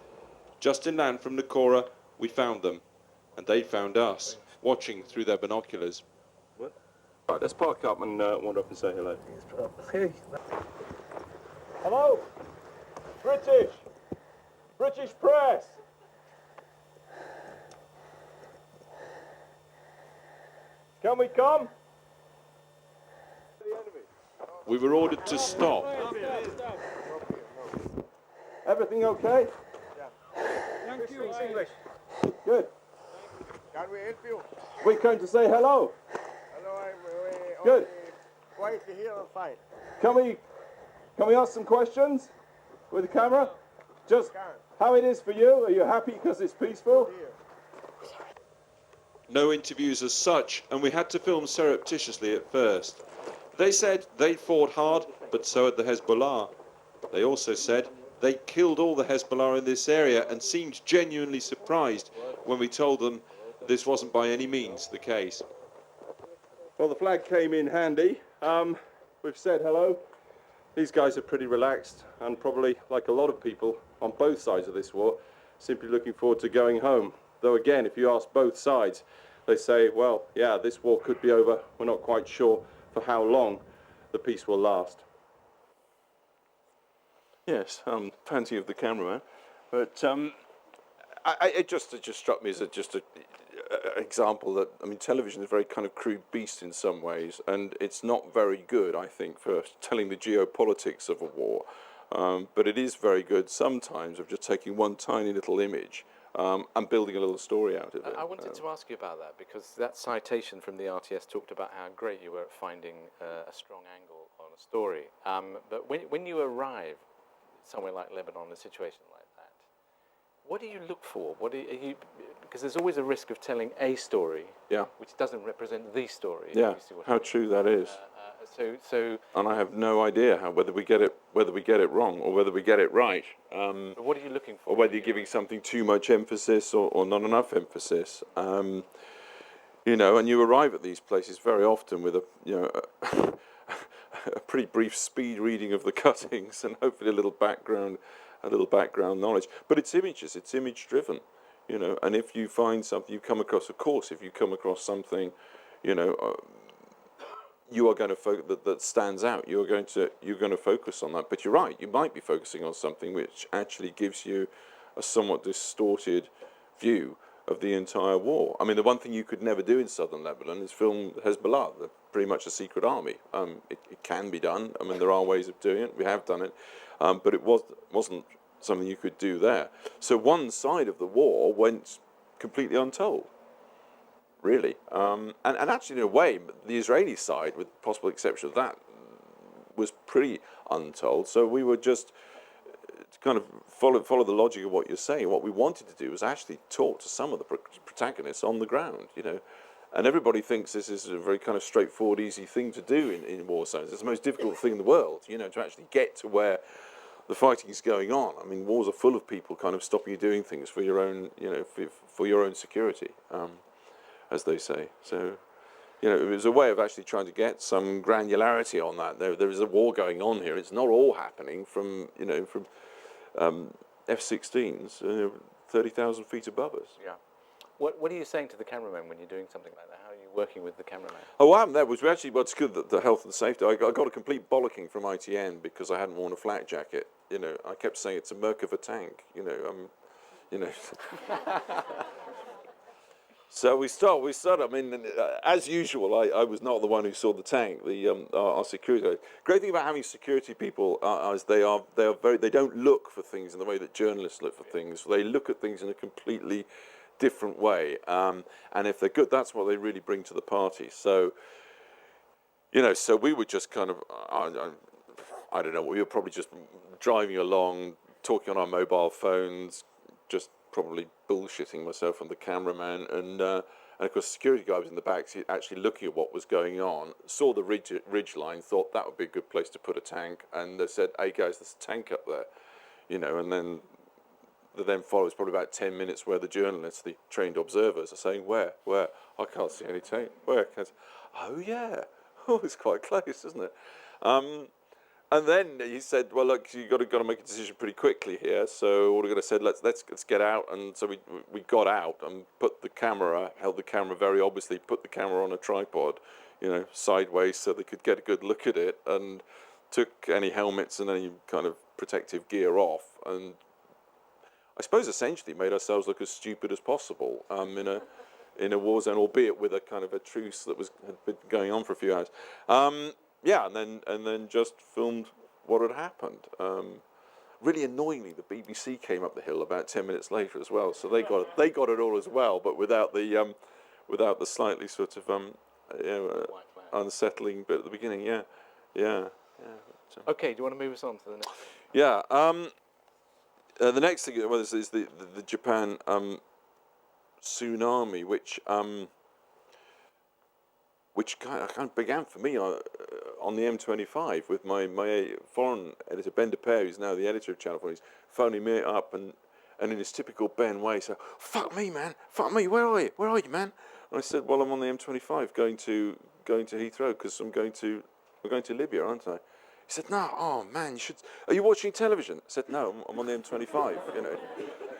Just inland from Nakora, we found them, and they found us, watching through their binoculars. What? Right, let's park up and wander up and say hello. Hello? British press! Can we come? We were ordered to stop. Everything okay? Thank you. English. Good. Can we help you? We came to say hello. Hello, I'm Good. quietly here and fine. Can we ask some questions with the camera? Just how it is for you? Are you happy because it's peaceful? No interviews as such, and we had to film surreptitiously at first. They said they fought hard, but so had the Hezbollah. They also said they killed all the Hezbollah in this area and seemed genuinely surprised when we told them this wasn't by any means the case. Well, the flag came in handy. We've said hello. These guys are pretty relaxed and probably, like a lot of people on both sides of this war, simply looking forward to going home. Though again, if you ask both sides, they say, well, yeah, this war could be over. We're not quite sure for how long the peace will last. Yes, fancy of the cameraman, but it just struck me as just an example that, I mean, television is a very kind of crude beast in some ways, and it's not very good, I think, for telling the geopolitics of a war. But it is very good sometimes of just taking one tiny little image and building a little story out of it. I wanted to ask you about that, because that citation from the RTS talked about how great you were at finding a strong angle on a story. But when you arrive somewhere like Lebanon, in a situation like that, what do you look for? Because there's always a risk of telling a story, which doesn't represent the story. Yeah, how true that is. And I have no idea whether we get it wrong or whether we get it right. But what are you looking for? Or whether you're giving something too much emphasis or not enough emphasis. And you arrive at these places very often with a pretty brief speed reading of the cuttings and hopefully a little background knowledge. But it's images, it's image driven, and if you find something, if you come across something, you are going to that stands out. You're going to focus on that. But you're right. You might be focusing on something which actually gives you a somewhat distorted view of the entire war. I mean, the one thing you could never do in southern Lebanon is film Hezbollah. They're pretty much a secret army. It can be done. I mean, there are ways of doing it. We have done it, but it wasn't something you could do there. So one side of the war went completely untold. Really, and actually, in a way, the Israeli side, with the possible exception of that, was pretty untold. So we were just to kind of follow the logic of what you're saying. What we wanted to do was actually talk to some of the protagonists on the ground, you know. And everybody thinks this is a very kind of straightforward, easy thing to do in war zones. It's the most difficult thing in the world, you know, to actually get to where the fighting is going on. I mean, wars are full of people kind of stopping you doing things for your own, you know, for your own security, as they say. So, you know, it was a way of actually trying to get some granularity on that. There is a war going on here. It's not all happening from, you know, from F-16s, 30,000 feet above us. Yeah. What are you saying to the cameraman when you're doing something like that? How are you working with the cameraman? Oh, that was actually what's good, the health and safety. I got a complete bollocking from ITN because I hadn't worn a flak jacket. You know, I kept saying it's a Merkava tank. You know. So we started. I mean, as usual, I was not the one who saw the tank. Our security. Great thing about having security people is they don't look for things in the way that journalists look for things. They look at things in a completely different way, and if they're good, that's what they really bring to the party. So, you know, so we were just kind of, I don't know, we were probably just driving along, talking on our mobile phones, just probably bullshitting myself and the cameraman, and of course the security guy was in the back actually looking at what was going on, saw the ridge line, thought that would be a good place to put a tank, and they said, hey guys, there's a tank up there, you know, and then follows probably about 10 minutes where the journalists, the trained observers, are saying, where? I can't see any tank. Where? Oh, yeah. Oh, it's quite close, isn't it? And then he said, well, look, you've got to make a decision pretty quickly here. So what we're going to say, let's get out. And so we got out and held the camera very obviously, put the camera on a tripod, you know, sideways so they could get a good look at it, and took any helmets and any kind of protective gear off, and I suppose essentially made ourselves look as stupid as possible in a war zone, albeit with a kind of a truce that had been going on for a few hours. Yeah, and then just filmed what had happened. Really annoyingly, the BBC came up the hill about 10 minutes later as well, so they got it all as well, but without the slightly sort of unsettling bit at the beginning. Yeah. Okay, do you want to move us on to the next? Yeah. The next thing is the Japan tsunami, which kind of began for me on the M25 with my foreign editor Ben DePere, who's now the editor of Channel 4. He's phoning me up and in his typical Ben way, so fuck me, man, fuck me, where are you, man? And I said, well, I'm on the M25 going to Heathrow because I'm going to Libya, aren't I? He said, no, oh man, are you watching television? I said, no, I'm on the M25, you know.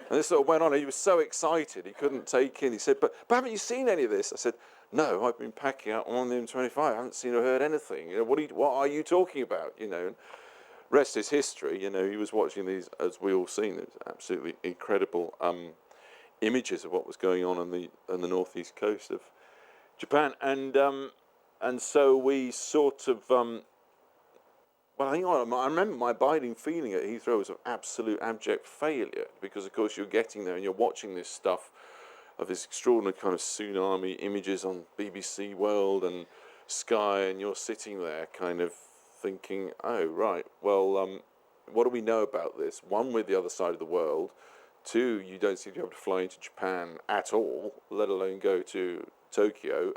And this sort of went on, and he was so excited, he couldn't take in. He said, but haven't you seen any of this? I said, no, I've been packing up, I'm on the M25, I haven't seen or heard anything. You know, what are you talking about? You know, and rest is history. You know, he was watching these, as we all seen, it was absolutely incredible images of what was going on the northeast coast of Japan. And so we sort of, well, I remember my abiding feeling at Heathrow was of absolute abject failure, because of course you're getting there and you're watching this stuff of this extraordinary kind of tsunami images on BBC World and Sky, and you're sitting there kind of thinking, oh right, well, what do we know about this? One, we're the other side of the world. Two, you don't seem to be able to fly into Japan at all, let alone go to Tokyo.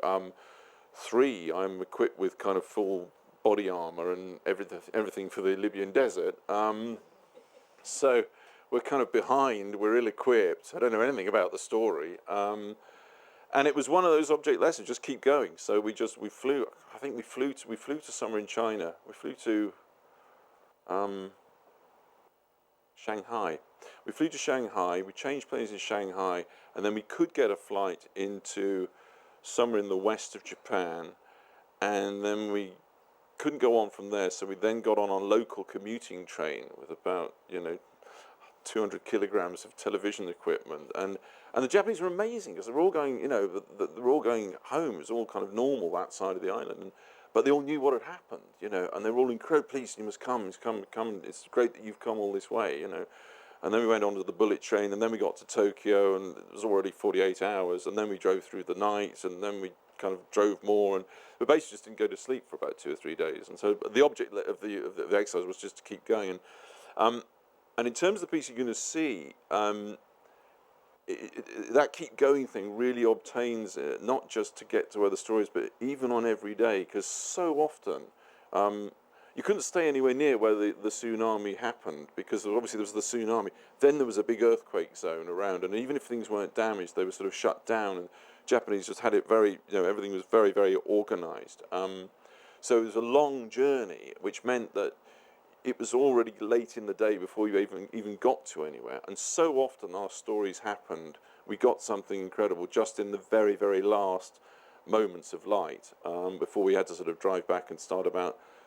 Three, I'm equipped with kind of full body armor and everything for the Libyan desert. So we're kind of behind, we're ill-equipped, I don't know anything about the story. And it was one of those object lessons, just keep going. So we flew, I think we flew to somewhere in China. We flew to Shanghai. We flew to Shanghai, we changed planes in Shanghai, and then we could get a flight into somewhere in the west of Japan, and then we couldn't go on from there, so we then got on a local commuting train with about 200 kilograms of television equipment, and the Japanese were amazing because they're all going, they're all going home. It's all kind of normal that side of the island, but they all knew what had happened, and they were all incredibly pleased. You must come. It's great that you've come all this way, And then we went on to the bullet train, and then we got to Tokyo, and it was already 48 hours, and then we drove through the night, and then we kind of drove more, and we basically just didn't go to sleep for about 2 or 3 days. And so the object of the exercise was just to keep going. And in terms of the piece you're going to see, that keep going thing really obtains it, not just to get to where the story is, but even on every day, because so often you couldn't stay anywhere near where the tsunami happened, because obviously there was the tsunami. Then there was a big earthquake zone around, and even if things weren't damaged, they were sort of shut down, and Japanese just had it very, everything was very, very organized. So it was a long journey, which meant that it was already late in the day before you even got to anywhere. And so often our stories happened, we got something incredible just in the very, very last moments of light, before we had to sort of drive back and start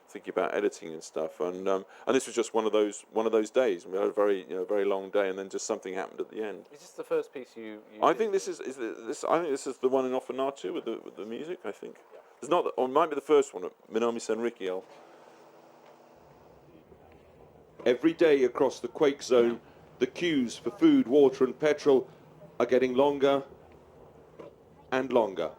thinking about editing and stuff. And this was just one of those days. We had a very, very long day, and then just something happened at the end. Is this the first piece you I did? think this is the one in Offanatu with the music, I think. It's not, or it might be the first one at Minami Senrikiel. Every day across the quake zone, the queues for food, water and petrol are getting longer and longer.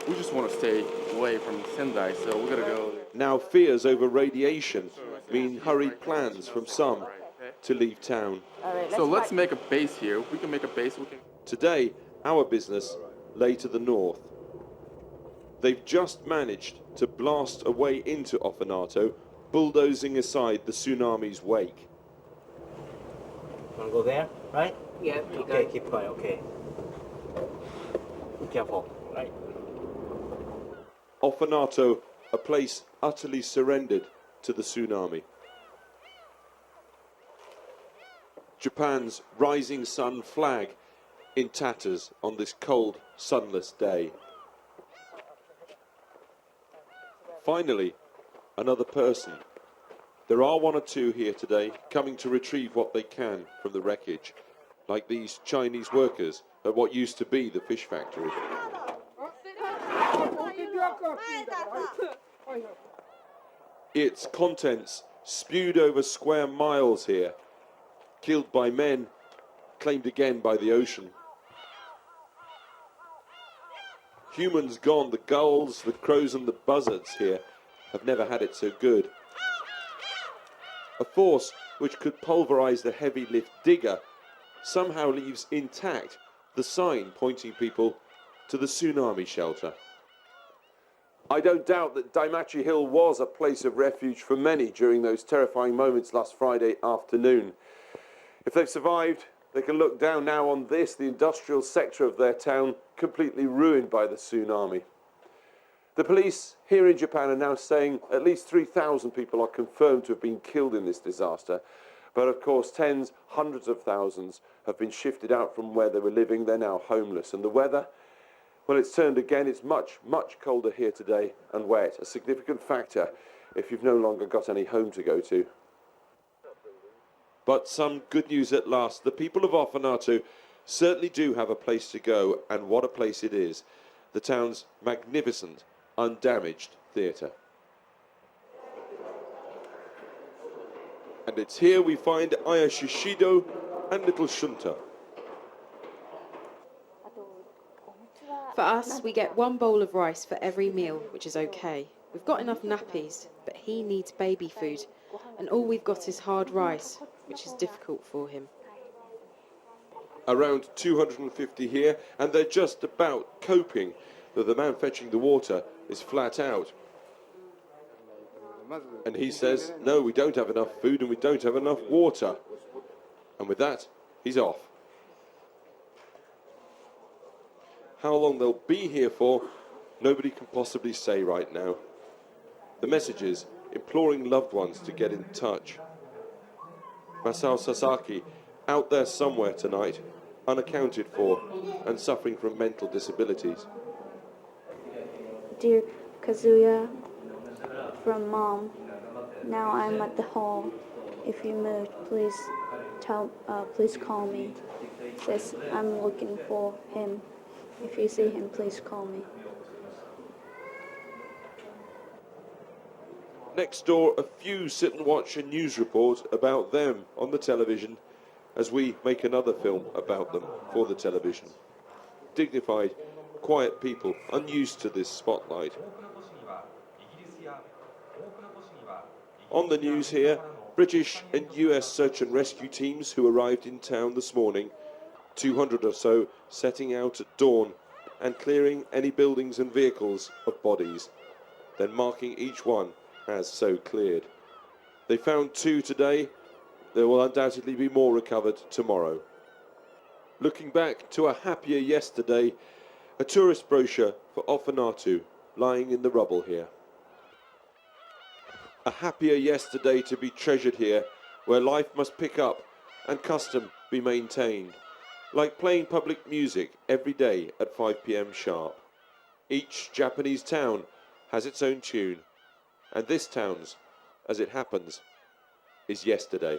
We just want to stay away from Sendai, so we're going to go. Now fears over radiation mean hurried plans from some to leave town. So let's make a base here. If we can make a base, we can... Today, our business lay to the north. They've just managed to blast a way into Ofanato, bulldozing aside the tsunami's wake. Want to go there, right? Yeah. Okay, keep quiet, okay. Be careful, right? Ofanato, a place utterly surrendered to the tsunami. Japan's rising sun flag in tatters on this cold, sunless day. Finally, another person. There are one or two here today coming to retrieve what they can from the wreckage, like these Chinese workers at what used to be the fish factory. Its contents spewed over square miles here, killed by men, claimed again by the ocean. Humans gone, the gulls, the crows and the buzzards here have never had it so good. A force which could pulverize the heavy lift digger somehow leaves intact the sign pointing people to the tsunami shelter. I don't doubt that Daimachi Hill was a place of refuge for many during those terrifying moments last Friday afternoon. If they've survived, they can look down now on this, the industrial sector of their town, completely ruined by the tsunami. The police here in Japan are now saying at least 3,000 people are confirmed to have been killed in this disaster. But of course, tens, hundreds of thousands have been shifted out from where they were living. They're now homeless. And the weather, well, it's turned again. It's much, much colder here today and wet. A significant factor if you've no longer got any home to go to. But some good news at last. The people of Ofanato certainly do have a place to go, and what a place it is. The town's magnificent, undamaged theatre. And it's here we find Aya Shishido and little Shunta. For us, we get one bowl of rice for every meal, which is okay. We've got enough nappies, but he needs baby food, and all we've got is hard rice, which is difficult for him. Around 250 here, and they're just about coping, though the man fetching the water is flat out. And he says, no, we don't have enough food and we don't have enough water. And with that, he's off. How long they'll be here for, nobody can possibly say right now. The messages imploring loved ones to get in touch. Masao Sasaki, out there somewhere tonight, unaccounted for and suffering from mental disabilities. Dear Kazuya, from Mom, now I'm at the home. If you moved, please call me. Says I'm looking for him. If you see him, please call me. Next door, a few sit and watch a news report about them on the television as we make another film about them for the television. Dignified quiet people, unused to this spotlight. On the news here, British and US search and rescue teams who arrived in town this morning, 200 or so setting out at dawn and clearing any buildings and vehicles of bodies, then marking each one as so cleared. They found 2 today. There will undoubtedly be more recovered tomorrow. Looking back to a happier yesterday, a tourist brochure for Ofanatu lying in the rubble here. A happier yesterday to be treasured here, where life must pick up and custom be maintained, like playing public music every day at 5 p.m. sharp. Each Japanese town has its own tune, and this town's, as it happens, is yesterday.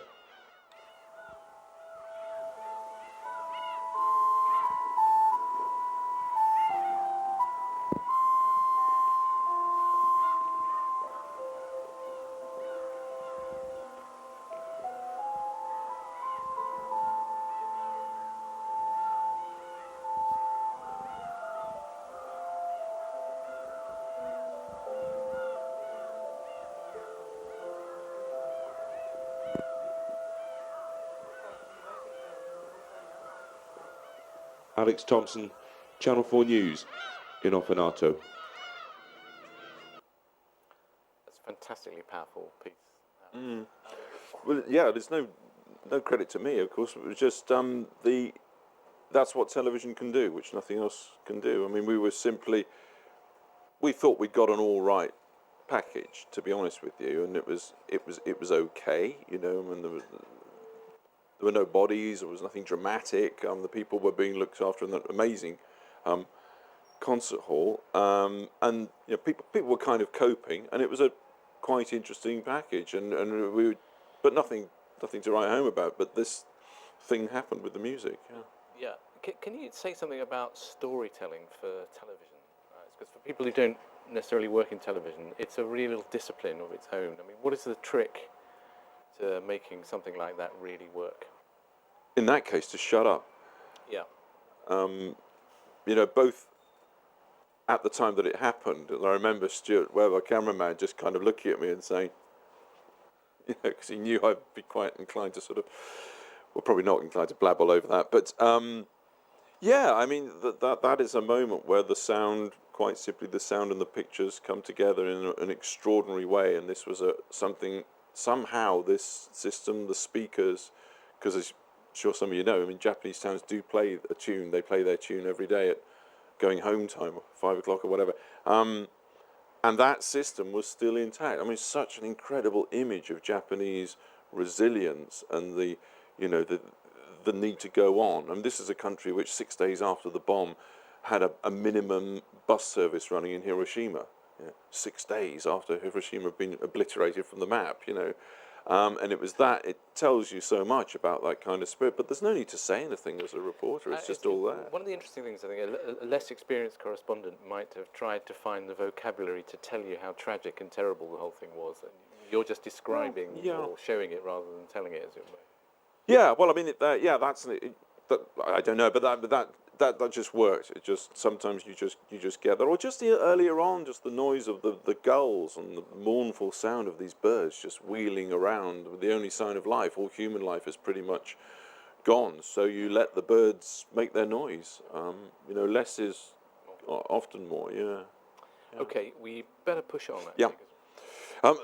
Alex Thomson, Channel 4 News in Ofanatu. That's a fantastically powerful piece. Well, yeah, there's no credit to me, of course. It was just that's what television can do, which nothing else can do. I mean, we thought we'd got an all right package, to be honest with you, and it was okay, you know. I mean, there were no bodies, there was nothing dramatic. The people were being looked after in that amazing concert hall, and you know, people were kind of coping, and it was a quite interesting package, but nothing to write home about. But this thing happened with the music. Yeah. Can you say something about storytelling for television? Because for people who don't necessarily work in television, it's a real discipline of its own. I mean, what is the trick to making something like that really work? In that case, to shut up. Yeah. You know, both at the time that it happened, and I remember Stuart Webb, our cameraman, just kind of looking at me and saying, you know, because he knew I'd be quite inclined to sort of, well, probably not inclined to blab all over that, but yeah, I mean, that is a moment where the sound, quite simply, the sound and the pictures come together in an extraordinary way, and this was somehow this system, the speakers, because as I'm sure some of you know, I mean, Japanese towns do play a tune. They play their tune every day at going home time, 5 o'clock or whatever. And that system was still intact. I mean, such an incredible image of Japanese resilience and the need to go on. I mean, this is a country which 6 days after the bomb had a minimum bus service running in Hiroshima. You know, 6 days after Hiroshima had been obliterated from the map, you know. And it tells you so much about that kind of spirit, but there's no need to say anything as a reporter, it's just all there. One of the interesting things, I think, a less experienced correspondent might have tried to find the vocabulary to tell you how tragic and terrible the whole thing was. And you're just describing or showing it rather than telling it, as it were. Yeah, well, I mean, I don't know, but that just worked. It just, sometimes you just get that, or just earlier on, just the noise of the gulls and the mournful sound of these birds just wheeling around. The only sign of life, all human life, is pretty much gone. So you let the birds make their noise. You know, less is often more. Yeah. Okay, we better push on. Yeah.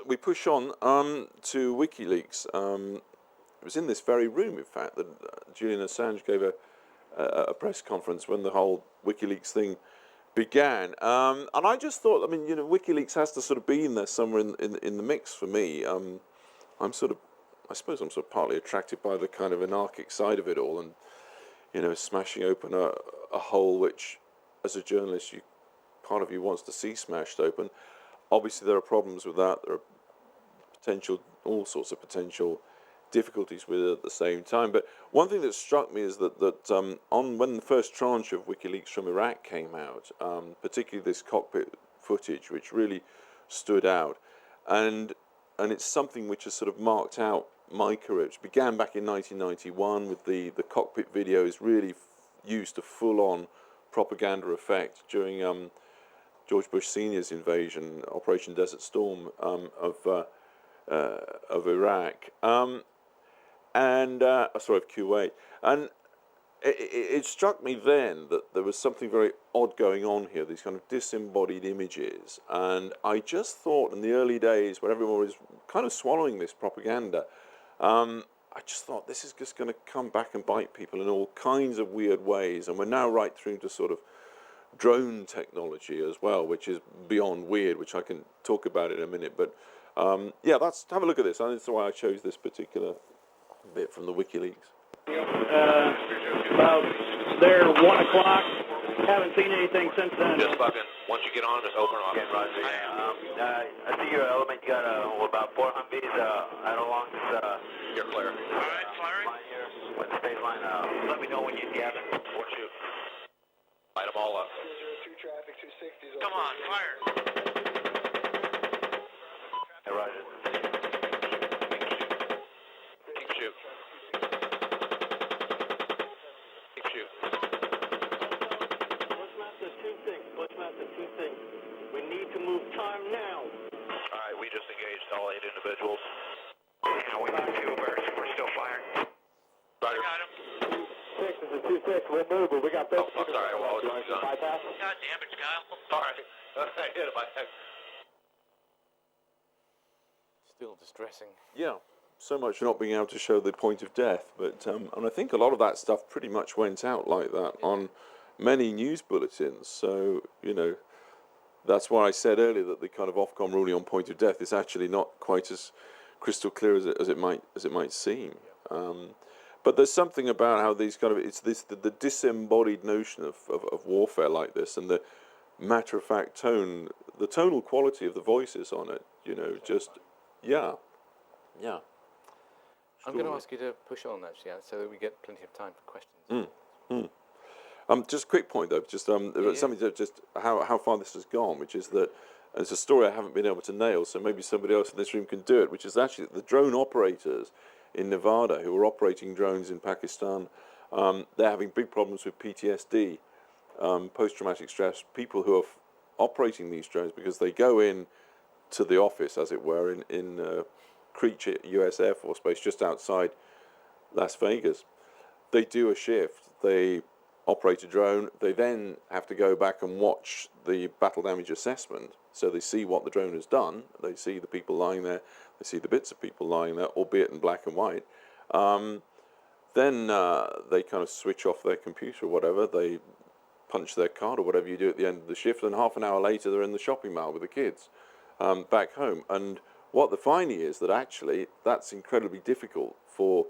We push on to WikiLeaks. It was in this very room, in fact, that Julian Assange gave a press conference when the whole WikiLeaks thing began. And I just thought, I mean, you know, WikiLeaks has to sort of be in there somewhere in the mix for me. I suppose I'm sort of partly attracted by the kind of anarchic side of it all, and, you know, smashing open a hole which, as a journalist, part of you wants to see smashed open. Obviously, there are problems with that. There are all sorts of potential difficulties with it at the same time. But one thing that struck me is that when the first tranche of WikiLeaks from Iraq came out, particularly this cockpit footage, which really stood out, and it's something which has sort of marked out my career. It began back in 1991 with the cockpit videos really used to full-on propaganda effect during George Bush Sr.'s invasion, Operation Desert Storm, of Iraq, of Kuwait, and it struck me then that there was something very odd going on here, these kind of disembodied images, and I just thought in the early days when everyone was kind of swallowing this propaganda, I just thought this is just going to come back and bite people in all kinds of weird ways, and we're now right through to sort of drone technology as well, which is beyond weird, which I can talk about in a minute, but yeah, let's have a look at this, and that's why I chose this particular bit from the WikiLeaks. About there, 1 o'clock. Haven't seen anything since then. Just fucking, once you get on, just open them up. Okay, Roger. I see your element. You got about 4 Humvees out along this. You're clear. All right, firing. With the space line. Let me know when you have it. We'll shoot. Light them all up. 02 traffic, 260. Come on, fire. Hey, Roger. Keep shoot. Bushmaster 2-6. We need to move time now. All right, we just engaged all 8 individuals. Yeah, we need to. We're still firing. Roger. Got him. 6 is a 2-6. We'll move, but we got this. Oh, I'm sorry. Well, you want to bypass? God damn it, Kyle. All right. I hit him. Still distressing. Yeah, so much for not being able to show the point of death, but and I think a lot of that stuff pretty much went out like that on many news bulletins. So that's why I said earlier that the kind of Ofcom ruling on point of death is actually not quite as crystal clear as it might seem. But there's something about how these kind of the disembodied notion of warfare like this, and the matter-of-fact tone, the tonal quality of the voices on it. Yeah. I'm going to ask you to push on actually, so that we get plenty of time for questions. Just a quick point though, something that just how far this has gone, which is that it's a story I haven't been able to nail, so maybe somebody else in this room can do it, which is actually that the drone operators in Nevada who are operating drones in Pakistan, they're having big problems with PTSD, post-traumatic stress, people who are operating these drones because they go in to the office, as it were, in Creech US Air Force Base just outside Las Vegas. They do a shift, they operate a drone, they then have to go back and watch the battle damage assessment, so they see what the drone has done, they see the people lying there, they see the bits of people lying there, albeit in black and white. Then they kind of switch off their computer or whatever, they punch their card or whatever you do at the end of the shift, and half an hour later they're in the shopping mall with the kids back home. And what they're finding is that actually that's incredibly difficult for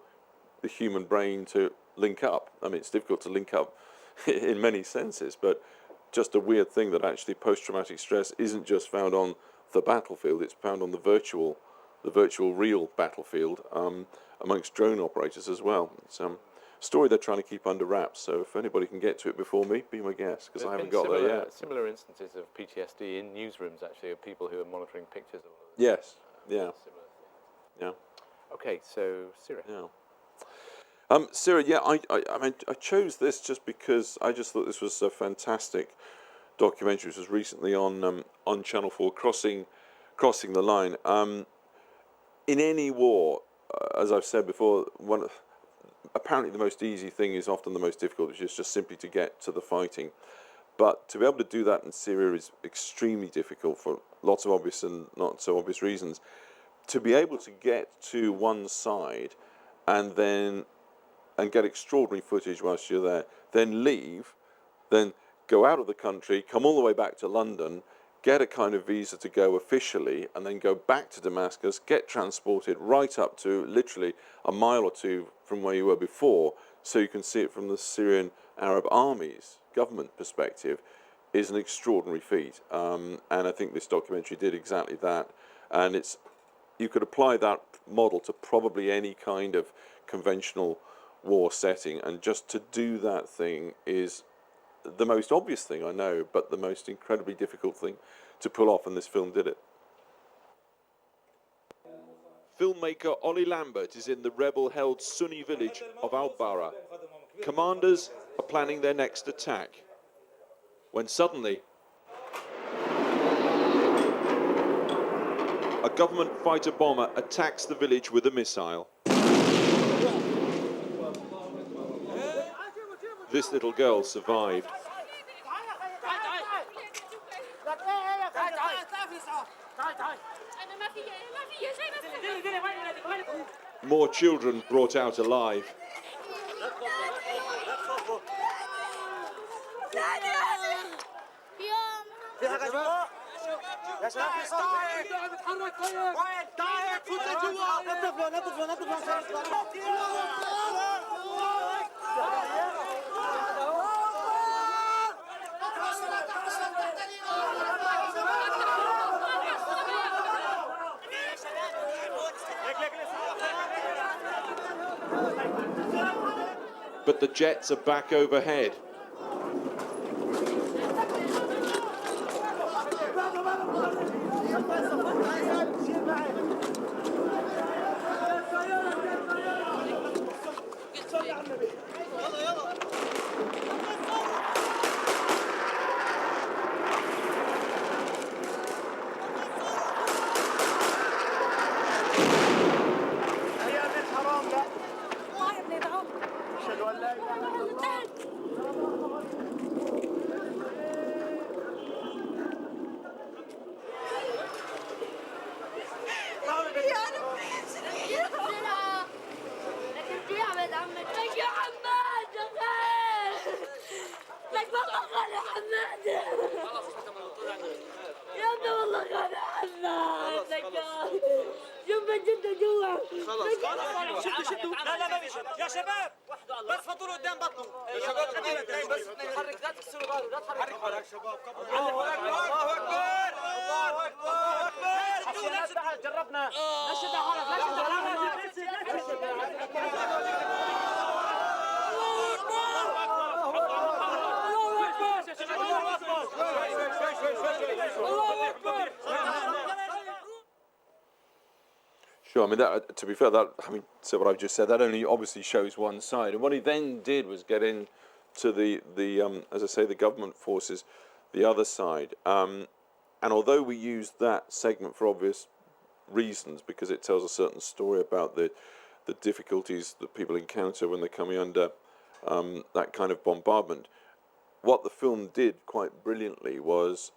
the human brain to link up. I mean, it's difficult to link up in many senses, but just a weird thing that actually post-traumatic stress isn't just found on the battlefield, it's found on the virtual real battlefield amongst drone operators as well. It's a story they're trying to keep under wraps, so if anybody can get to it before me, be my guest, because I haven't got there yet. Similar instances of PTSD in newsrooms, actually, of people who are monitoring pictures of all Yes, yeah. Yeah. Okay, so Syria. Yeah. Syria, yeah, I mean, I chose this just because I just thought this was a fantastic documentary. This was recently on Channel 4, Crossing the Line. In any war, as I've said before, apparently the most easy thing is often the most difficult, which is just simply to get to the fighting. But to be able to do that in Syria is extremely difficult for lots of obvious and not so obvious reasons. To be able to get to one side and get extraordinary footage whilst you're there, then leave, then go out of the country, come all the way back to London, get a kind of visa to go officially, and then go back to Damascus, get transported right up to literally a mile or two from where you were before, so you can see it from the Syrian Arab Army's government perspective, is an extraordinary feat. And I think this documentary did exactly that. And you could apply that model to probably any kind of conventional war setting, and just to do that thing is the most obvious thing, I know, but the most incredibly difficult thing to pull off, and this film did it. Filmmaker Ollie Lambert is in the rebel-held Sunni village of Al-Bara. Commanders are planning their next attack. when suddenly a government fighter bomber attacks the village with a missile. This little girl survived. More children brought out alive. But the jets are back overhead. يا شباب بس فضلوا قدام بطنوا يا شباب بس تحرك لا تكسروا ظهره لا تحرك يا شباب الله اكبر الله اكبر جربنا لا شد حالك لا شد Sure, I mean, that, to be fair, that, having said what I've just said, that only obviously shows one side. And what he then did was get into the as I say, the government forces, the other side. And although we used that segment for obvious reasons, because it tells a certain story about the difficulties that people encounter when they're coming under that kind of bombardment, what the film did quite brilliantly was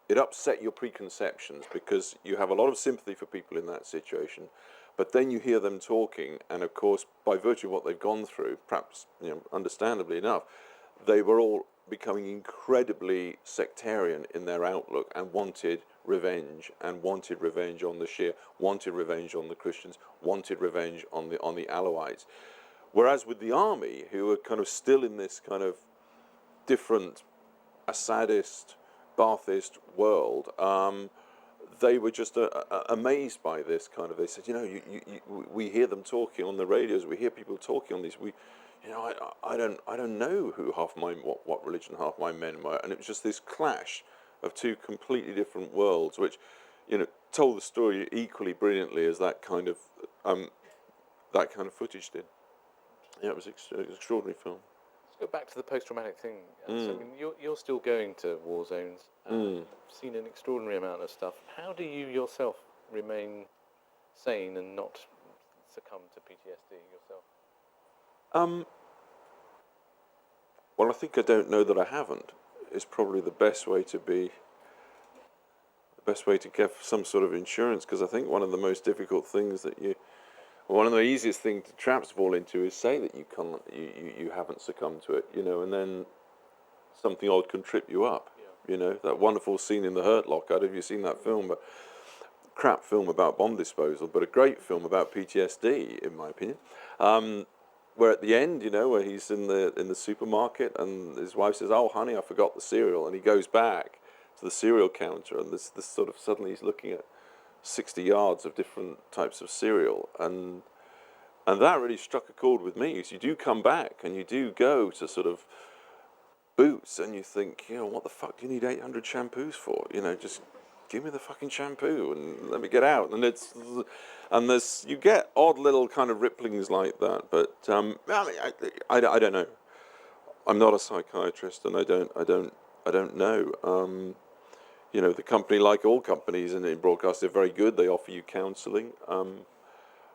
it upset your preconceptions, because you have a lot of sympathy for people in that situation, but then you hear them talking, and of course, by virtue of what they've gone through, perhaps understandably enough, they were all becoming incredibly sectarian in their outlook and wanted revenge on the Shia, wanted revenge on the Christians, wanted revenge on the Alawites. Whereas with the army, who were kind of still in this kind of different Assadist, Baathist world, they were just amazed by this kind of. They said, we hear them talking on the radios. We hear people talking on these. I don't know who what religion half my men were, and it was just this clash of two completely different worlds, which, told the story equally brilliantly as that kind of footage did. Yeah, it was an extraordinary film. Let's go back to the post-traumatic thing. So, I mean, you're still going to war zones. Seen an extraordinary amount of stuff. How do you yourself remain sane and not succumb to PTSD yourself? Well, I think I don't know that I haven't. Is probably the best way to get some sort of insurance, because I think one of the most difficult things one of the easiest things to traps fall into is say that you haven't succumbed to it, and then something odd can trip you up. That wonderful scene in The Hurt Lock. I don't know if you've seen that film, but crap film about bomb disposal, but a great film about PTSD, in my opinion. Where at the end, where he's in the supermarket and his wife says, "Oh, honey, I forgot the cereal," and he goes back to the cereal counter, and this sort of suddenly he's looking at 60 yards of different types of cereal, and that really struck a chord with me. So you do come back and you do go to sort of Boots, and you think, what the fuck do you need 800 shampoos for? Just give me the fucking shampoo and let me get out. And you get odd little kind of ripplings like that. But I don't know. I'm not a psychiatrist, and I don't know. You know, the company, like all companies in broadcast, they're very good. They offer you counselling. I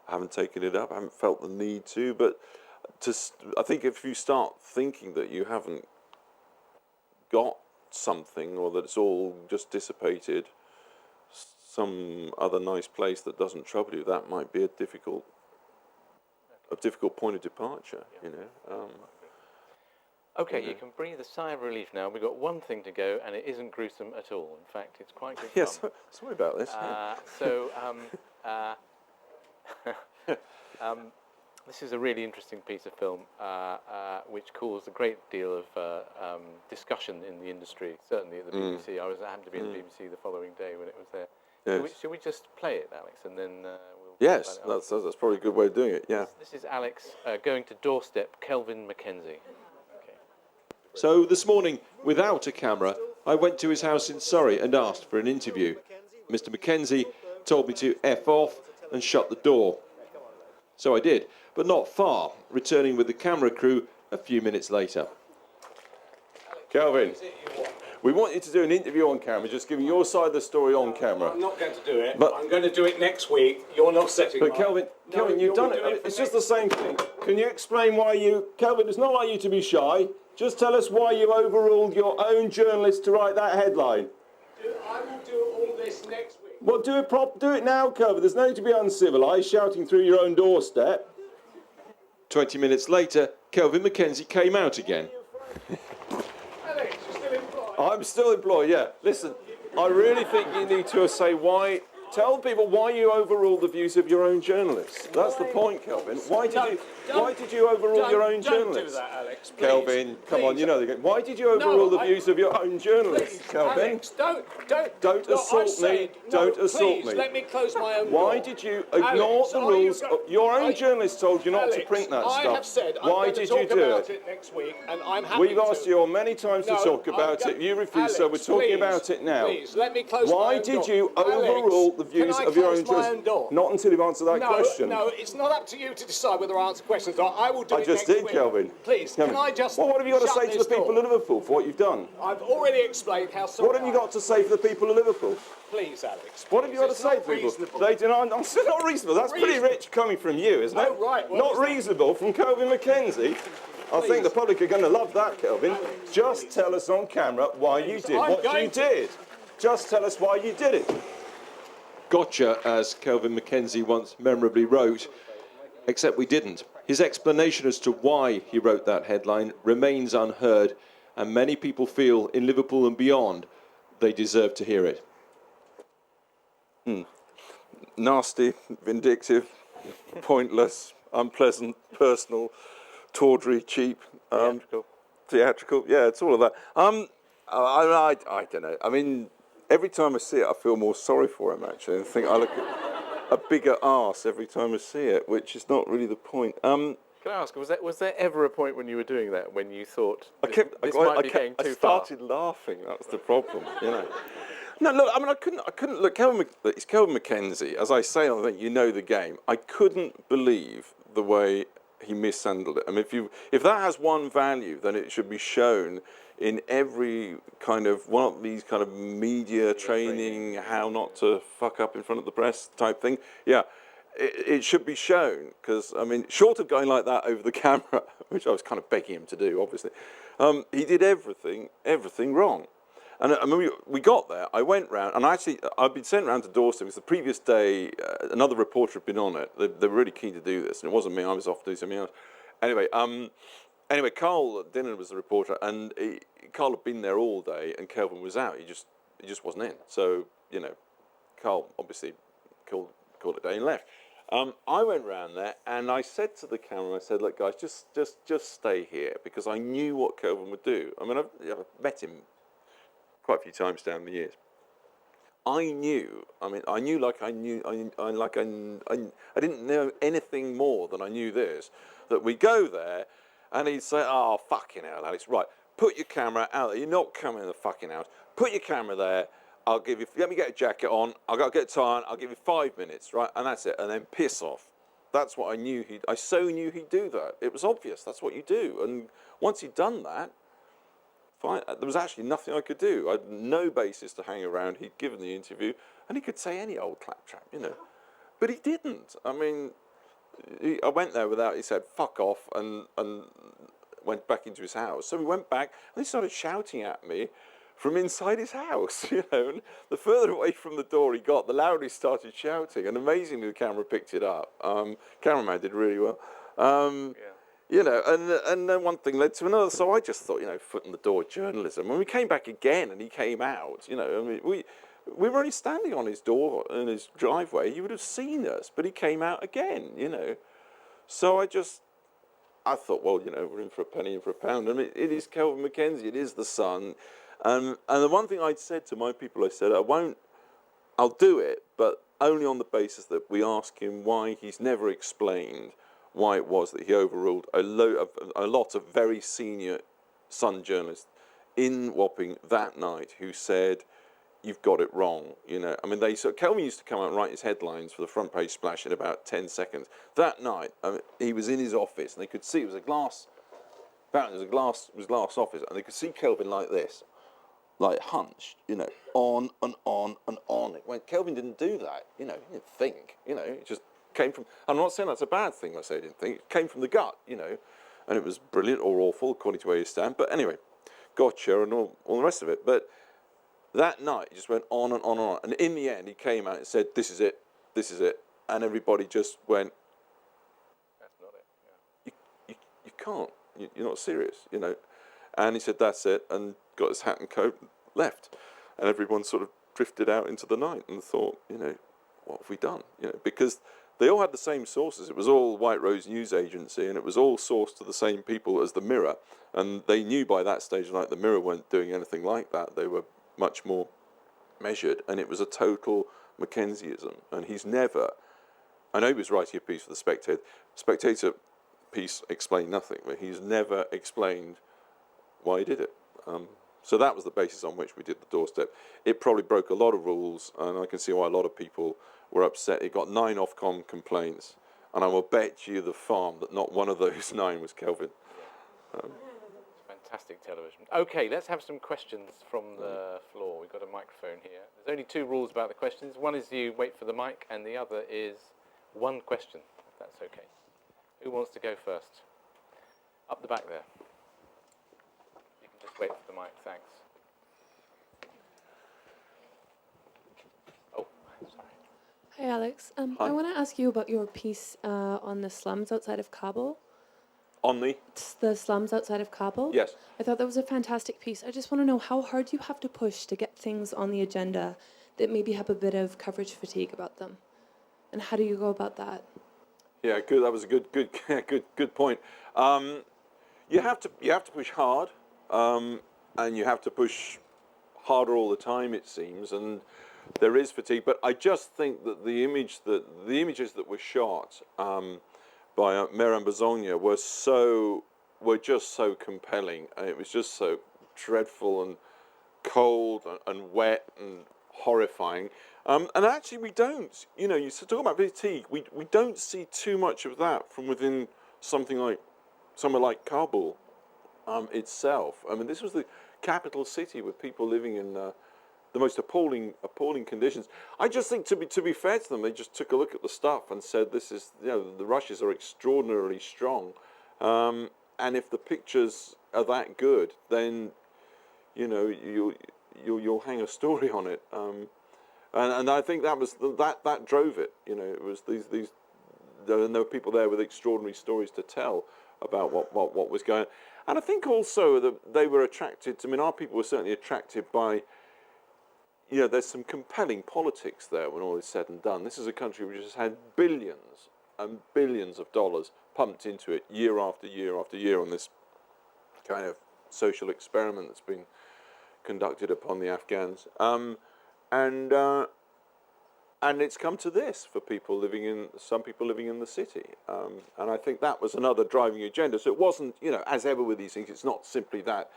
haven't taken it up. I haven't felt the need to. But I think if you start thinking that you haven't got something, or that it's all just dissipated, some other nice place that doesn't trouble you, that might be a difficult point of departure. You know. Okay, you can breathe a sigh of relief now. We've got one thing to go, and it isn't gruesome at all. In fact, it's quite good fun. Yes, sorry about this. This is a really interesting piece of film, which caused a great deal of discussion in the industry, certainly at the BBC. I happened to be in the BBC the following day when it was there. Yes. Should we just play it, Alex, and then we'll... Yes, that's probably a good way of doing it, yeah. This is Alex going to Doorstep, Kelvin Mackenzie. So this morning, without a camera, I went to his house in Surrey and asked for an interview. Mr. Mackenzie told me to F off and shut the door. So I did, but not far, returning with the camera crew a few minutes later. Kelvin, we want you to do an interview on camera, just giving your side of the story on camera. I'm not going to do it. But I'm going to do it next week. You're not setting. But Kelvin, you've done it. It's just the same thing. Can you explain why you, Kelvin? It's not like you to be shy. Just tell us why you overruled your own journalist to write that headline. I will do all this next week. Well, do it now, Kelvin. There's no need to be uncivilised, shouting through your own doorstep. 20 minutes later, Kelvin Mackenzie came out again. Alex, you're still employed. I'm still employed, yeah. Listen, I really think you need to say why. Tell people why you overruled the views of your own journalists. That's the point, Kelvin. Why did you overrule your own journalists? Don't do that, Alex. Please. Kelvin, come on, you know the game. Why did you overrule the views of your own journalists, Please, Kelvin? Alex, don't assault me. Don't assault me. Please, let me close my own Why door. did you ignore the rules? Your own journalists told you not to print that stuff. I have said why did you do it next week, and I'm happy We've asked you many times to talk about it. You refuse, so we're talking about it now. Please, let me close Why my own door. did you overrule the views of your own journalists? Not until you've answered that question. No, it's not up to you to decide whether I answer questions or not. I will do it just next did, week. Kelvin. Please, Kelvin. can I just Well, what have you got to shut say to the this people door? of Liverpool for what you've done? I've already explained how sorry What have you got to say for the people of Liverpool? Please, Alex. What have you got to It's say not to people? reasonable. They do not. I'm still not reasonable. That's pretty rich coming from you, isn't it? Oh, right. Well, not reasonable from Kelvin Mackenzie. I think the public are going to love that, Kelvin. Just tell us on camera why you did what you did. Just tell us why you did it. Gotcha, as Kelvin Mackenzie once memorably wrote, except we didn't. His explanation as to why he wrote that headline remains unheard, and many people feel in Liverpool and beyond they deserve to hear it. Nasty, vindictive, pointless, unpleasant, personal, tawdry, cheap, theatrical. Yeah, it's all of that. I don't know. I mean, every time I see it, I feel more sorry for him, actually. I think I look at a bigger arse every time I see it, which is not really the point. Can I ask, was there ever a point when you were doing that when you thought this might be getting too far? I started laughing. That was the problem, you know. No, look. I mean, I couldn't look. It's Kelvin Mackenzie. As I say, I think you know the game. I couldn't believe the way he mishandled it. I mean, if that has one value, then it should be shown in every kind of one of these kind of media training, how not to fuck up in front of the press type thing. Yeah, it should be shown, because, I mean, short of going like that over the camera, which I was kind of begging him to do, obviously, he did everything wrong. And I mean, we got there, I went round, and I'd been sent round to Doorstep because the previous day, another reporter had been on it. They were really keen to do this, and it wasn't me, I was off doing something else. Anyway, Carl Dinnan was the reporter, and Carl had been there all day, and Kelvin was out. He just wasn't in. So, you know, Carl obviously called it a day and left. I went round there, and I said to the camera, I said, look, guys, just stay here, because I knew what Kelvin would do. I mean, I've met him quite a few times down the years. I didn't know anything more than I knew this, that we go there, and he'd say, oh, fucking hell, Alex, right, put your camera out there, you're not coming in the fucking house, put your camera there, let me get a jacket on, I've got to get a tie on, I'll give you 5 minutes, right, and that's it, and then piss off. that's what I knew I so knew he'd do that. It was obvious. That's what you do. And once he'd done that, fine, there was actually nothing I could do. I had no basis to hang around. He'd given the interview, and he could say any old claptrap, you know. But he didn't. I mean, I went there without, he said, fuck off, and went back into his house. So we went back, and he started shouting at me from inside his house, you know. And the further away from the door he got, the louder he started shouting. And amazingly, the camera picked it up. Cameraman did really well. You know, and then one thing led to another. So I just thought, you know, foot in the door journalism. When we came back again and he came out, you know, I mean, we were only standing on his door in his driveway. He would have seen us, but he came out again, you know. So I thought, well, you know, we're in for a penny, in for a pound. I mean, it is Kelvin Mackenzie. It is the Sun. And the one thing I'd said to my people, I said, I'll do it, but only on the basis that we ask him why he's never explained why it was that he overruled a lot of very senior Sun journalists in Wapping that night who said, you've got it wrong, you know. I mean, Kelvin used to come out and write his headlines for the front page splash in about 10 seconds. That night, I mean, he was in his office, and they could see it was a glass. Apparently, it was a glass office, and they could see Kelvin like this, like hunched, you know, on and on and on. Kelvin didn't do that, you know. He didn't think, you know. It just came from. I'm not saying that's a bad thing. I say he didn't think. It came from the gut, you know, and it was brilliant or awful according to where you stand. But anyway, gotcha and all the rest of it. But that night, he just went on and on and on. And in the end, he came out and said, this is it, and everybody just went, that's not it. Yeah. You can't. You're not serious, you know. And he said, that's it, and got his hat and coat and left. And everyone sort of drifted out into the night and thought, you know, what have we done? You know, because they all had the same sources. It was all White Rose News Agency, and it was all sourced to the same people as the Mirror. And they knew by that stage, like, the Mirror weren't doing anything like that. They were much more measured, and it was a total Mackenzieism. And he's never, I know he was writing a piece for the Spectator piece explained nothing, but he's never explained why he did it. So that was the basis on which we did the Doorstep. It probably broke a lot of rules, and I can see why a lot of people were upset. It got 9 Ofcom complaints, and I will bet you the farm that not one of those 9 was Kelvin. Fantastic television. Okay, let's have some questions from the floor. We've got a microphone here. There's only 2 rules about the questions. One is you wait for the mic, and the other is 1 question, if that's okay. Who wants to go first? Up the back there. You can just wait for the mic, thanks. Oh, sorry. Hi, Alex. Hi. I want to ask you about your piece on the slums outside of Kabul. On the slums outside of Kabul? Yes. I thought that was a fantastic piece. I just want to know how hard you have to push to get things on the agenda that maybe have a bit of coverage fatigue about them. And how do you go about that? Yeah, good. That was a good point. You have to push hard, and you have to push harder all the time, it seems, and there is fatigue. But I just think that the images that were shot by Mehran Bazogna were just so compelling, and it was just so dreadful and cold and wet and horrifying. And actually, we don't. You know, you talk about fatigue. We don't see too much of that from within somewhere like Kabul itself. I mean, this was the capital city with people living in the most appalling conditions. I just think, to be fair to them, they just took a look at the stuff and said, "This is, you know, the Russians are extraordinarily strong, and if the pictures are that good, then, you know, you'll hang a story on it." And I think that drove it. You know, it was these there were people there with extraordinary stories to tell about what was going on. And I think also that they were attracted to, I mean, our people were certainly attracted by, you know, there's some compelling politics there when all is said and done. This is a country which has had billions and billions of dollars pumped into it year after year after year on this kind of social experiment that's been conducted upon the Afghans. And it's come to this for some people living in the city. And I think that was another driving agenda. So it wasn't, you know, as ever with these things, it's not simply that,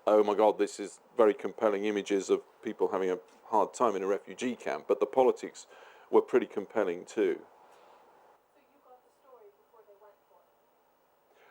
oh my God, this is very compelling images of people having a hard time in a refugee camp, but the politics were pretty compelling too.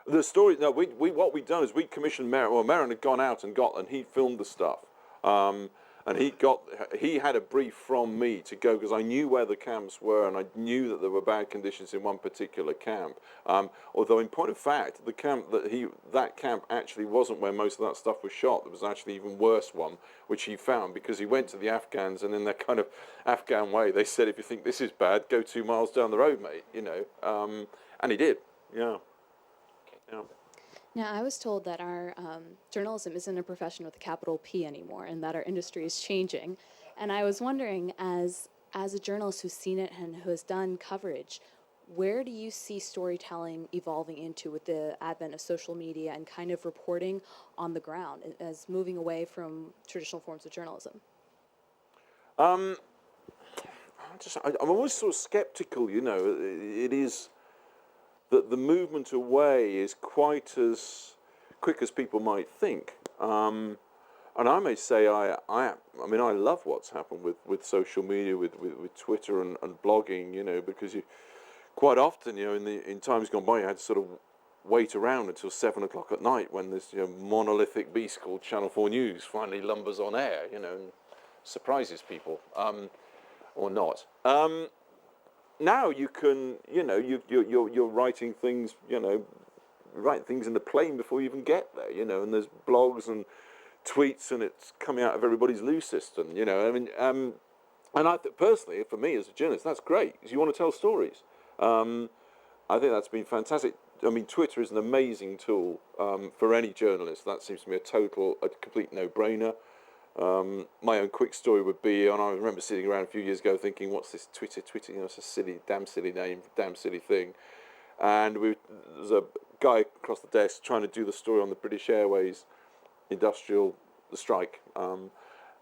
The story. No, what we'd done is we commissioned Merrin. Well, Merrin had gone out and he filmed the stuff, and he had a brief from me to go because I knew where the camps were and I knew that there were bad conditions in one particular camp. Although in point of fact, the camp that camp actually wasn't where most of that stuff was shot. There was actually even worse one which he found because he went to the Afghans and in their kind of Afghan way they said, if you think this is bad, go 2 miles down the road, mate. You know, and he did. Yeah. Yeah. Now, I was told that our journalism isn't a profession with a capital P anymore and that our industry is changing. And I was wondering, as a journalist who's seen it and who has done coverage, where do you see storytelling evolving into with the advent of social media and kind of reporting on the ground as moving away from traditional forms of journalism? I'm always sort of skeptical, you know. It is that the movement away is quite as quick as people might think. And I may say I mean, I love what's happened with social media, with Twitter and blogging, you know, because you quite often, you know, in times gone by, you had to sort of wait around until 7 o'clock at night when this, you know, monolithic beast called Channel 4 News finally lumbers on air, you know, and surprises people, or not. Now you can, you know, you're writing things, you know, write things in the plane before you even get there, you know, and there's blogs and tweets and it's coming out of everybody's loo system, you know. I mean, and I personally, for me as a journalist, that's great because you want to tell stories. I think that's been fantastic. I mean, Twitter is an amazing tool for any journalist. That seems to me a complete no-brainer. My own quick story would be, and I remember sitting around a few years ago thinking, what's this Twitter, you know, it's a damn silly name, damn silly thing. And there's a guy across the desk trying to do the story on the British Airways the strike. And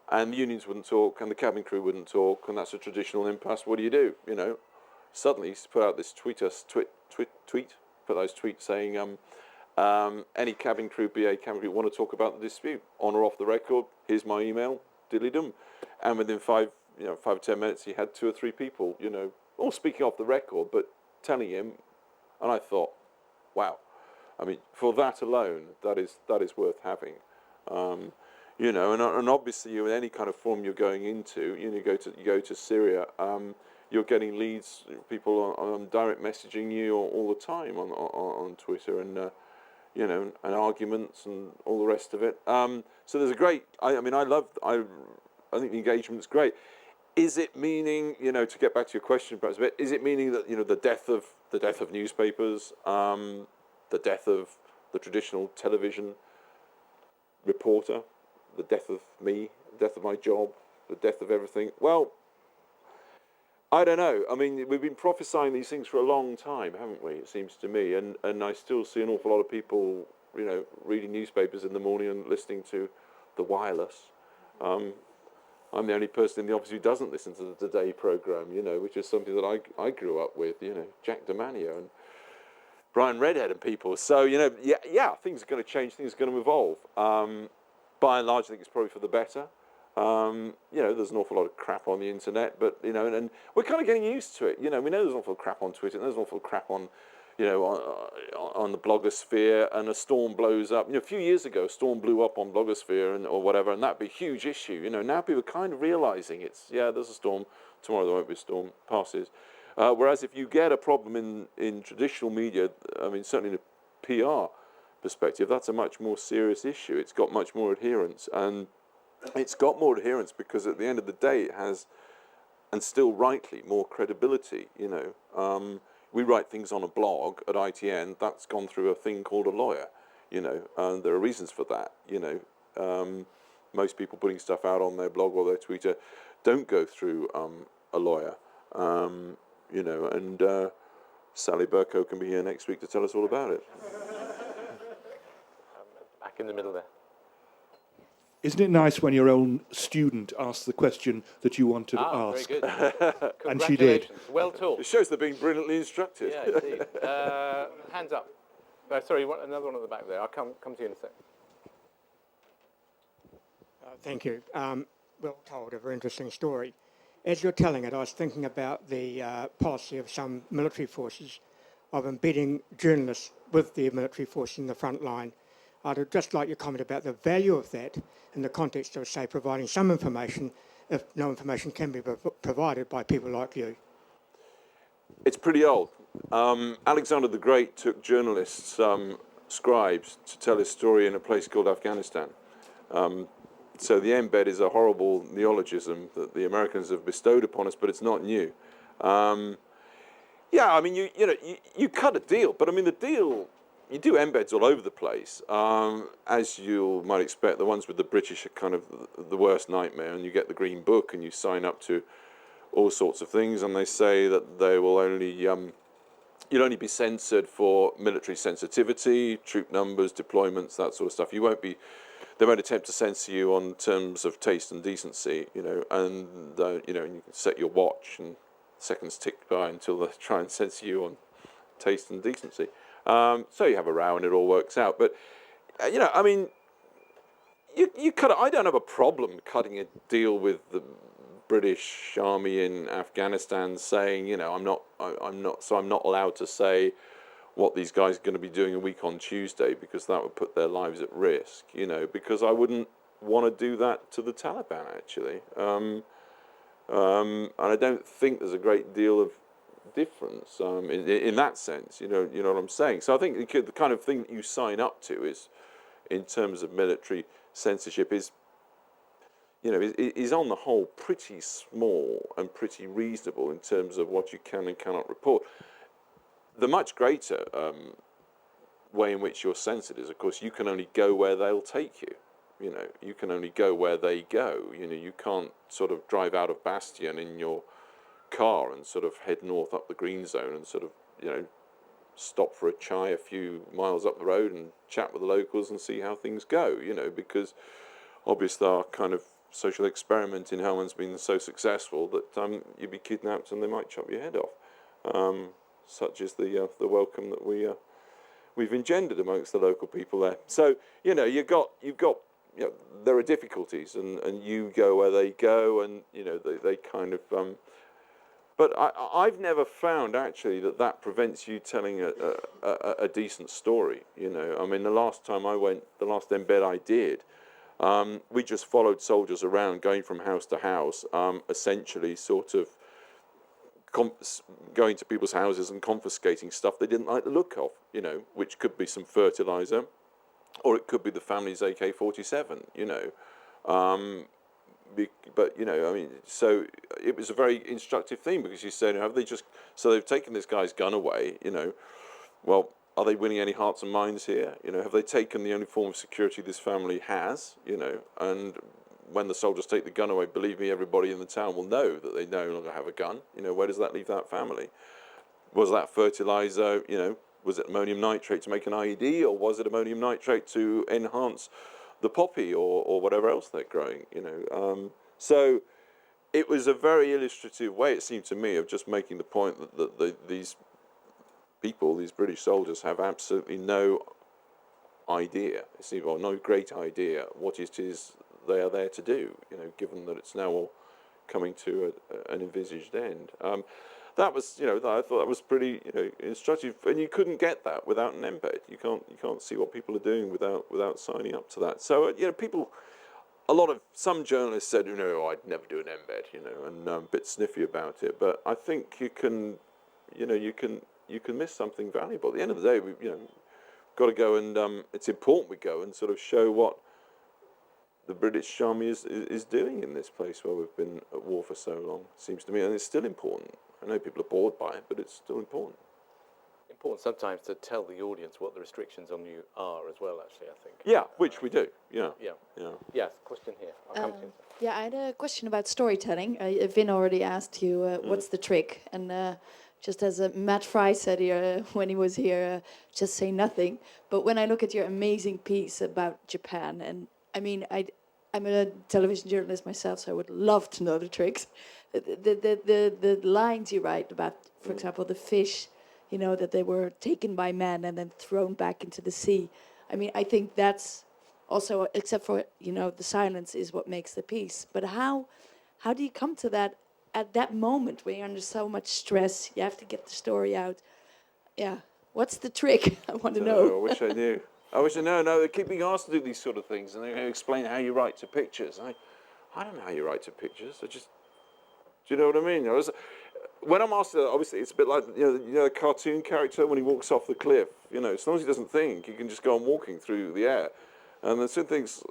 the unions wouldn't talk, and the cabin crew wouldn't talk, and that's a traditional impasse. What do? You know, suddenly he's put out this tweet, put those tweets saying, any cabin crew, BA cabin crew, want to talk about the dispute, on or off the record, here's my email, diddly-dum. And within 5 or 10 minutes, he had 2 or 3 people, you know, all speaking off the record, but telling him, and I thought, wow. I mean, for that alone, that is worth having. You know, and obviously, in any kind of forum you're going into, you know, you go to Syria, you're getting leads, people on direct messaging you all the time on Twitter, and you know, and arguments and all the rest of it. So there's a great. I think the engagement's great. Is it meaning, you know, to get back to your question perhaps a bit, is it meaning that, you know, the death of newspapers, the death of the traditional television reporter, the death of me, the death of my job, the death of everything? Well, I don't know. I mean, we've been prophesying these things for a long time, haven't we? It seems to me, and I still see an awful lot of people, you know, reading newspapers in the morning and listening to the wireless. I'm the only person in the office who doesn't listen to the Today programme, you know, which is something that I grew up with, you know, Jack DeManio and Brian Redhead and people. So, you know, yeah, things are going to change, things are going to evolve. By and large, I think it's probably for the better. You know, there's an awful lot of crap on the internet, but, you know, and we're kind of getting used to it. You know, we know there's an awful crap on Twitter, and there's an awful crap on, you know, on the blogosphere, and a storm blows up. You know, a few years ago, a storm blew up on blogosphere or whatever, and that'd be a huge issue. You know, now people are kind of realising there's a storm, tomorrow there won't be a storm, passes. Whereas if you get a problem in traditional media, I mean, certainly in a PR perspective, that's a much more serious issue. It's got much more adherence, and it's got more adherence because at the end of the day it has, and still rightly, more credibility, you know. We write things on a blog at ITN, that's gone through a thing called a lawyer, you know, and there are reasons for that, you know. Most people putting stuff out on their blog or their Twitter don't go through a lawyer, you know, and Sally Burko can be here next week to tell us all about it. Back in the middle there. Isn't it nice when your own student asks the question that you want to ask? Very good. And she did. Well taught. It shows they're being brilliantly instructed. Yeah, indeed. Hands up. Sorry, another one at the back there. I'll come to you in a sec. Thank you. Well told, a very interesting story. As you're telling it, I was thinking about the policy of some military forces of embedding journalists with the military force in the front line. I'd just like your comment about the value of that in the context of, say, providing some information if no information can be provided by people like you. It's pretty old. Alexander the Great took journalists, scribes, to tell his story in a place called Afghanistan. So the embed is a horrible neologism that the Americans have bestowed upon us, but it's not new. Yeah, I mean, you cut a deal, but I mean, the deal, you do embeds all over the place. As you might expect, the ones with the British are kind of the worst nightmare, and you get the Green Book and you sign up to all sorts of things, and they say that they will only, you'll only be censored for military sensitivity, troop numbers, deployments, that sort of stuff. You won't be, they won't attempt to censor you on terms of taste and decency, and you can set your watch and seconds tick by until they try and censor you on taste and decency. So you have a row and it all works out. But, I mean, you cut. I don't have a problem cutting a deal with the British Army in Afghanistan, saying, I'm not allowed to say what these guys are going to be doing a week on Tuesday because that would put their lives at risk. Because I wouldn't want to do that to the Taliban actually. And I don't think there's a great deal of difference in that sense. You know what I'm saying. So I think the kind of thing that you sign up to is, in terms of military censorship, is on the whole pretty small and pretty reasonable in terms of what you can and cannot report. The much greater way in which you're censored is, of course, you can only go where they'll take you. You can only go where they go. You can't sort of drive out of Bastion in your car and sort of head north up the green zone and sort of, stop for a chai a few miles up the road and chat with the locals and see how things go, because obviously our kind of social experiment in Helmand's been so successful that you'd be kidnapped and they might chop your head off. Such is the welcome that we've engendered amongst the local people there. So, you've got there are difficulties, and you go where they go, and they kind of. But I've never found actually that prevents you telling a decent story. I mean, the last time I went, the last embed I did, we just followed soldiers around, going from house to house, essentially sort of going to people's houses and confiscating stuff they didn't like the look of. Which could be some fertilizer, or it could be the family's AK-47, but, I mean, so it was a very instructive thing, because you said, so they've taken this guy's gun away, well, are they winning any hearts and minds here? Have they taken the only form of security this family has, and when the soldiers take the gun away, believe me, everybody in the town will know that they no longer have a gun. Where does that leave that family? Was that fertilizer, was it ammonium nitrate to make an IED, or was it ammonium nitrate to enhance the poppy or whatever else they're growing? So it was a very illustrative way, it seemed to me, of just making the point that these people, these British soldiers, have absolutely no idea, or no great idea what it is they are there to do, given that it's now all coming to an envisaged end. That was, I thought that was pretty, instructive, and you couldn't get that without an embed. You can't see what people are doing without signing up to that. So, some journalists said, I'd never do an embed, and a bit sniffy about it. But I think you can miss something valuable. At the end of the day, we've got to go, and it's important we go and sort of show what the British Army is doing in this place where we've been at war for so long, seems to me, and it's still important. I know people are bored by it, but it's still important. Important sometimes to tell the audience what the restrictions on you are as well, actually, I think. Yeah, which we do, yeah. Yes, question here. I'll come to you. Yeah, I had a question about storytelling. Vin already asked you, what's the trick? And just as Matt Fry said here when he was here, just say nothing. But when I look at your amazing piece about Japan, and I mean, I'm a television journalist myself, so I would love to know the tricks. The lines you write about, for example, the fish, that they were taken by men and then thrown back into the sea. I mean, I think that's also, except for, the silence is what makes the piece. But how do you come to that at that moment when you're under so much stress, you have to get the story out? Yeah. What's the trick? I want to I know. wish I knew. I wish I know. No, they keep being asked to do these sort of things, and they explain how you write to pictures. I don't know how you write to pictures. Do you know what I mean? When I'm asked, obviously, it's a bit like the cartoon character when he walks off the cliff. As long as he doesn't think, he can just go on walking through the air. And as soon as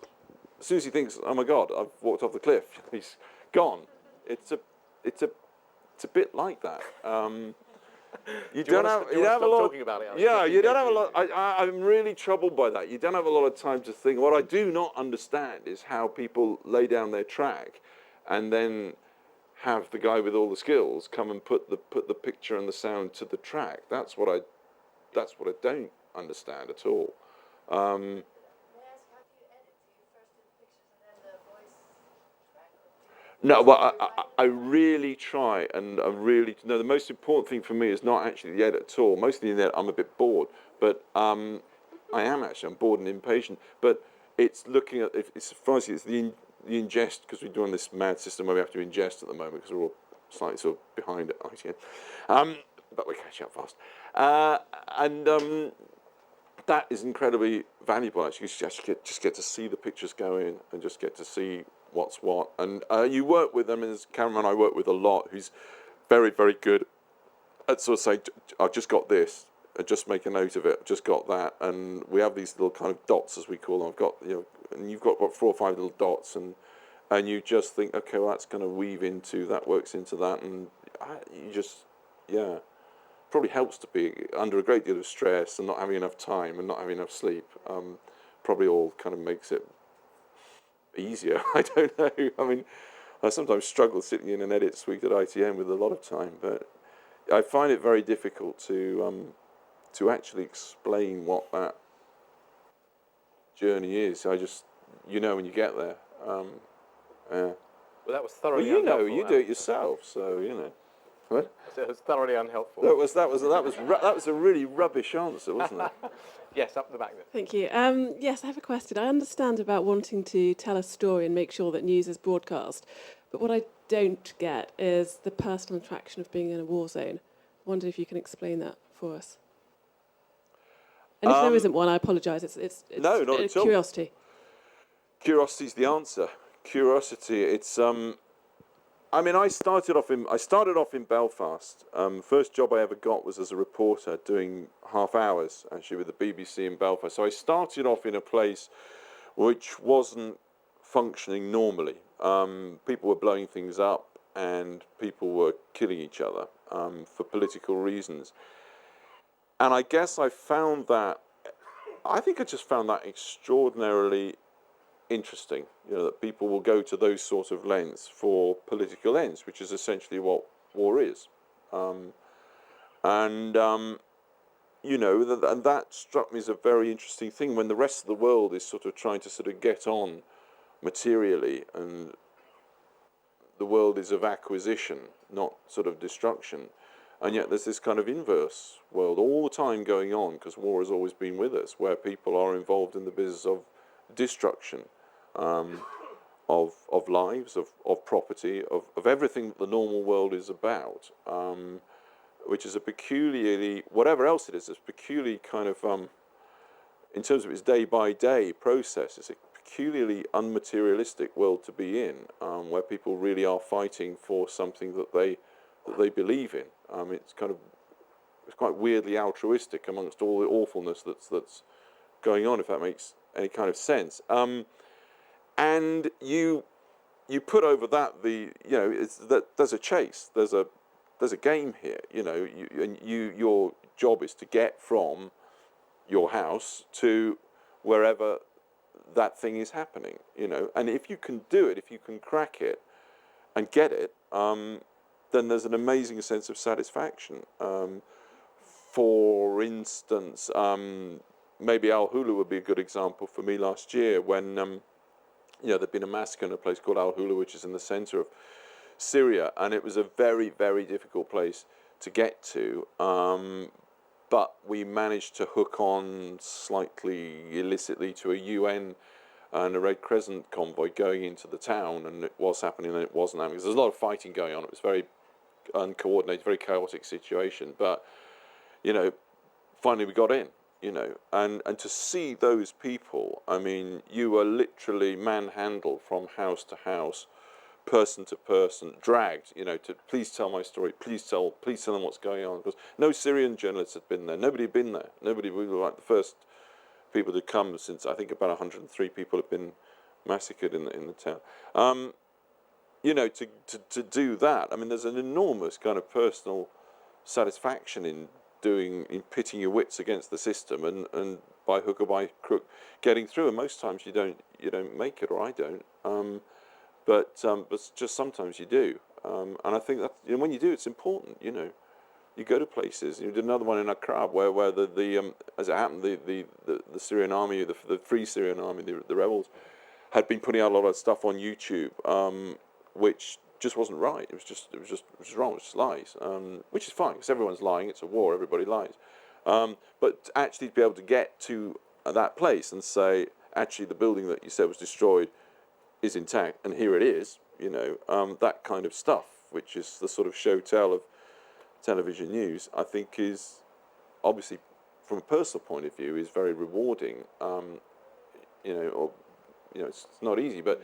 he thinks, oh my God, I've walked off the cliff, he's gone. It's a bit like that. You don't have a lot. Talking about it, yeah, you don't have a lot. I'm really troubled by that. You don't have a lot of time to think. What I do not understand is how people lay down their track, and then have the guy with all the skills come and put the picture and the sound to the track. That's what I don't understand at all. No, well, I really try, and the most important thing for me is not actually the edit at all. Mostly in the edit, I'm a bit bored, but I'm bored and impatient. But it's looking at, it's the ingest, because we're doing this mad system where we have to ingest at the moment because we're all slightly sort of behind at ITN, but we're catching up fast. That is incredibly valuable. Actually, you just get to see the pictures go in and just get to see what's what. And you work with them, as cameraman I work with a lot, who's very, very good at sort of saying, I've just got this, and just make a note of it, I've just got that. And we have these little kind of dots, as we call them. I've got, and you've got about 4 or 5 little dots, and you just think, okay, well, that's going to weave into, that works into that, and you just, probably helps to be under a great deal of stress and not having enough time and not having enough sleep. Probably all kind of makes it easier. I don't know. I mean, I sometimes struggle sitting in an edit suite at ITN with a lot of time, but I find it very difficult to actually explain what that journey is. I just, when you get there. Well, that was thoroughly Well, unhelpful. you do it yourself, so What? So it was thoroughly unhelpful. That was a really rubbish answer, wasn't it? Yes, up the back there. Thank you. Yes, I have a question. I understand about wanting to tell a story and make sure that news is broadcast, but what I don't get is the personal attraction of being in a war zone. I wonder if you can explain that for us. And if there isn't one, I apologise. It's no, not at all. Curiosity. Curiosity's the answer. Curiosity. It's I mean, I started off in Belfast. First job I ever got was as a reporter doing half hours, actually, with the BBC in Belfast. So I started off in a place which wasn't functioning normally. People were blowing things up and people were killing each other for political reasons. And I guess I just found that extraordinarily interesting, that people will go to those sort of lengths for political ends, which is essentially what war is. And that struck me as a very interesting thing when the rest of the world is sort of trying to sort of get on materially, and the world is of acquisition, not sort of destruction. And yet there's this kind of inverse world all the time going on, because war has always been with us, where people are involved in the business of destruction. Of lives, of property, of everything that the normal world is about, which is a peculiarly, whatever else it is, it's peculiarly kind of, in terms of its day-by-day process, it's a peculiarly unmaterialistic world to be in, where people really are fighting for something that they believe in. It's quite weirdly altruistic amongst all the awfulness that's going on, if that makes any kind of sense. And you put over that there's a chase, there's a game here, your job is to get from your house to wherever that thing is happening, and if you can do it, if you can crack it and get it, then there's an amazing sense of satisfaction. For instance, maybe Al Hulu would be a good example for me last year when there'd been a massacre in a place called Al Hulu, which is in the centre of Syria, and it was a very, very difficult place to get to. But we managed to hook on slightly illicitly to a UN and a Red Crescent convoy going into the town, and it was happening and it wasn't happening. Because there's a lot of fighting going on. It was very uncoordinated, very chaotic situation. But, finally we got in, you know, and to see those people, I mean, you were literally manhandled from house to house, person to person, dragged, you know, to please tell my story, please tell them what's going on, because no Syrian journalists had been there, nobody had been there, we were like the first people to come since I think about 103 people have been massacred in the town. You know, to do that, I mean, there's an enormous kind of personal satisfaction in pitting your wits against the system and by hook or by crook getting through. And most times you don't make it, or I don't. But just sometimes you do. And I think that, you know, when you do, it's important. You know, you go to places. You did another one in Accra where the as it happened, the Syrian army, the Free Syrian Army, the rebels, had been putting out a lot of stuff on YouTube, which just wasn't right. It was just wrong. It was just lies, which is fine because everyone's lying. It's a war. Everybody lies. But to actually be able to get to that place and say, actually, the building that you said was destroyed is intact, and here it is. You know, that kind of stuff, which is the sort of show tell of television news, I think is obviously, from a personal point of view, is very rewarding. You know, or you know, it's not easy, but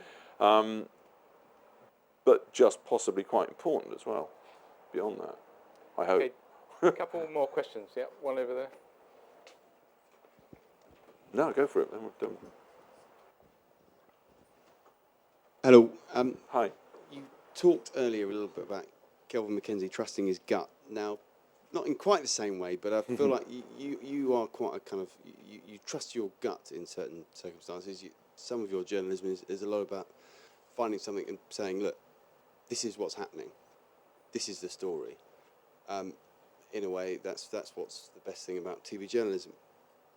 just possibly quite important as well. Beyond that, I hope. Okay, a couple more questions. Yeah, one over there. No, go for it. Don't. Hello. Hi. You talked earlier a little bit about Kelvin Mackenzie trusting his gut. Now, not in quite the same way, but I feel like you are quite a kind of you trust your gut in certain circumstances. Some of your journalism is a lot about finding something and saying, look, this is what's happening. This is the story. In a way, that's what's the best thing about TV journalism.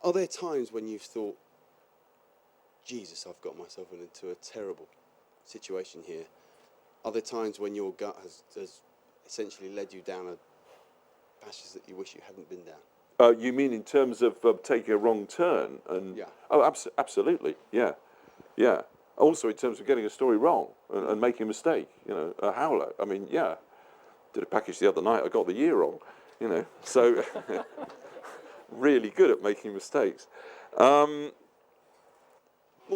Are there times when you've thought, Jesus, I've got myself into a terrible situation here? Are there times when your gut has essentially led you down a passage that you wish you hadn't been down? You mean in terms of taking a wrong turn? And yeah. Oh, absolutely. Yeah. Yeah. Also in terms of getting a story wrong and making a mistake. You know, a howler. I mean, yeah. Did a package the other night. I got the year wrong. You know, so really good at making mistakes. More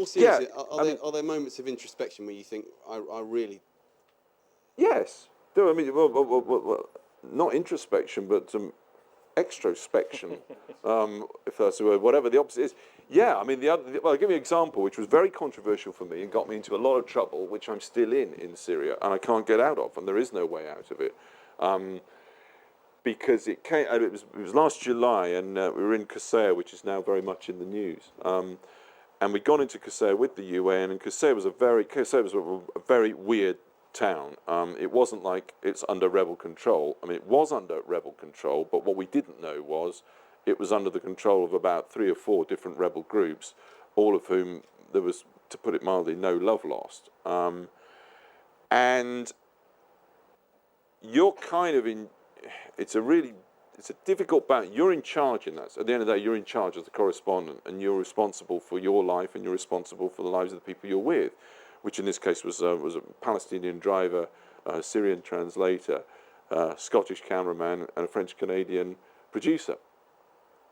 seriously, are there moments of introspection where you think, I really... Yes. I mean, well, not introspection, but extrospection, if that's the word, whatever the opposite is. Yeah, I mean, I'll give you an example, which was very controversial for me and got me into a lot of trouble, which I'm still in Syria, and I can't get out of, and there is no way out of it. Because it was last July, and we were in Qusayr, which is now very much in the news. And we'd gone into Qusayr with the UN, and Qusayr was a very weird town. It wasn't like it's under rebel control. I mean, it was under rebel control, but what we didn't know was it was under the control of about 3 or 4 different rebel groups, all of whom there was, to put it mildly, no love lost. And you're kind of in... It's a difficult balance. You're in charge in that. So at the end of the day, you're in charge as the correspondent, and you're responsible for your life, and you're responsible for the lives of the people you're with, which in this case was a Palestinian driver, a Syrian translator, a Scottish cameraman, and a French-Canadian producer.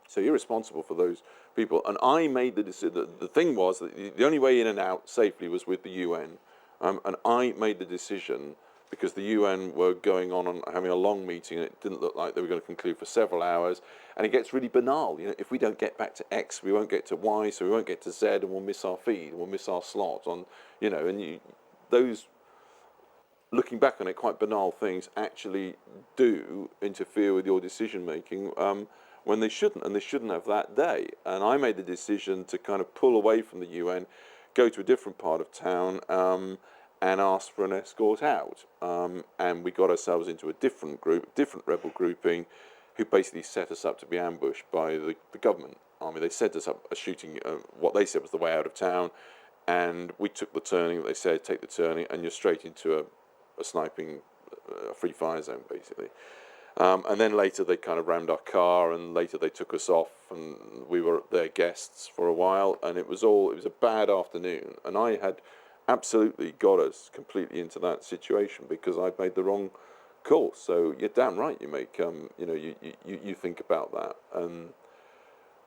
So you're responsible for those people. And I made the decision. The thing was that the only way in and out safely was with the UN, and I made the decision, because the UN were going on and having a long meeting, and it didn't look like they were going to conclude for several hours. And it gets really banal. You know, if we don't get back to X, we won't get to Y, so we won't get to Z, and we'll miss our feed, and we'll miss our slot on, you know, and those, looking back on it, quite banal things actually do interfere with your decision making when they shouldn't, and they shouldn't have that day. And I made the decision to kind of pull away from the UN, go to a different part of town, and asked for an escort out. And we got ourselves into a different group, different rebel grouping, who basically set us up to be ambushed by the government army. They set us up shooting what they said was the way out of town, and we took the turning. They said, take the turning, and you're straight into a sniping, free fire zone, basically. And then later they kind of rammed our car, and later they took us off, and we were their guests for a while, and it was a bad afternoon, and I had absolutely got us completely into that situation because I'd made the wrong call. So you're damn right you make, you know, you think about that.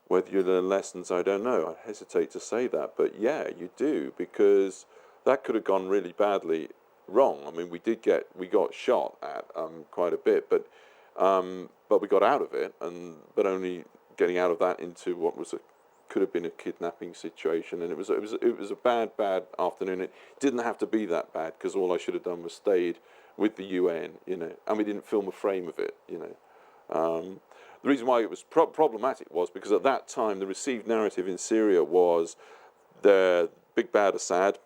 Whether you learn lessons, I don't know. I hesitate to say that, but yeah, you do, because that could have gone really badly wrong. I mean, we got shot at quite a bit, but we got out of it, but only getting out of that into what could have been a kidnapping situation, and it was a bad afternoon. It didn't have to be that bad, because all I should have done was stayed with the UN, and we didn't film a frame of it, The reason why it was problematic was because at that time the received narrative in Syria was the big bad Assad,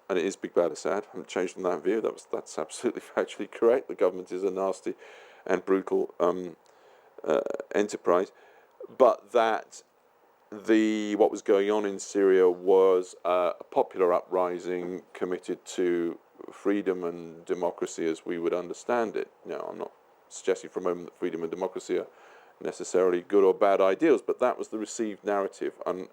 and it is big bad Assad. I haven't changed from that view. That's absolutely factually correct. The government is a nasty and brutal enterprise, but that what was going on in Syria was a popular uprising committed to freedom and democracy as we would understand it. Now, I'm not suggesting for a moment that freedom and democracy are necessarily good or bad ideals, but that was the received narrative. And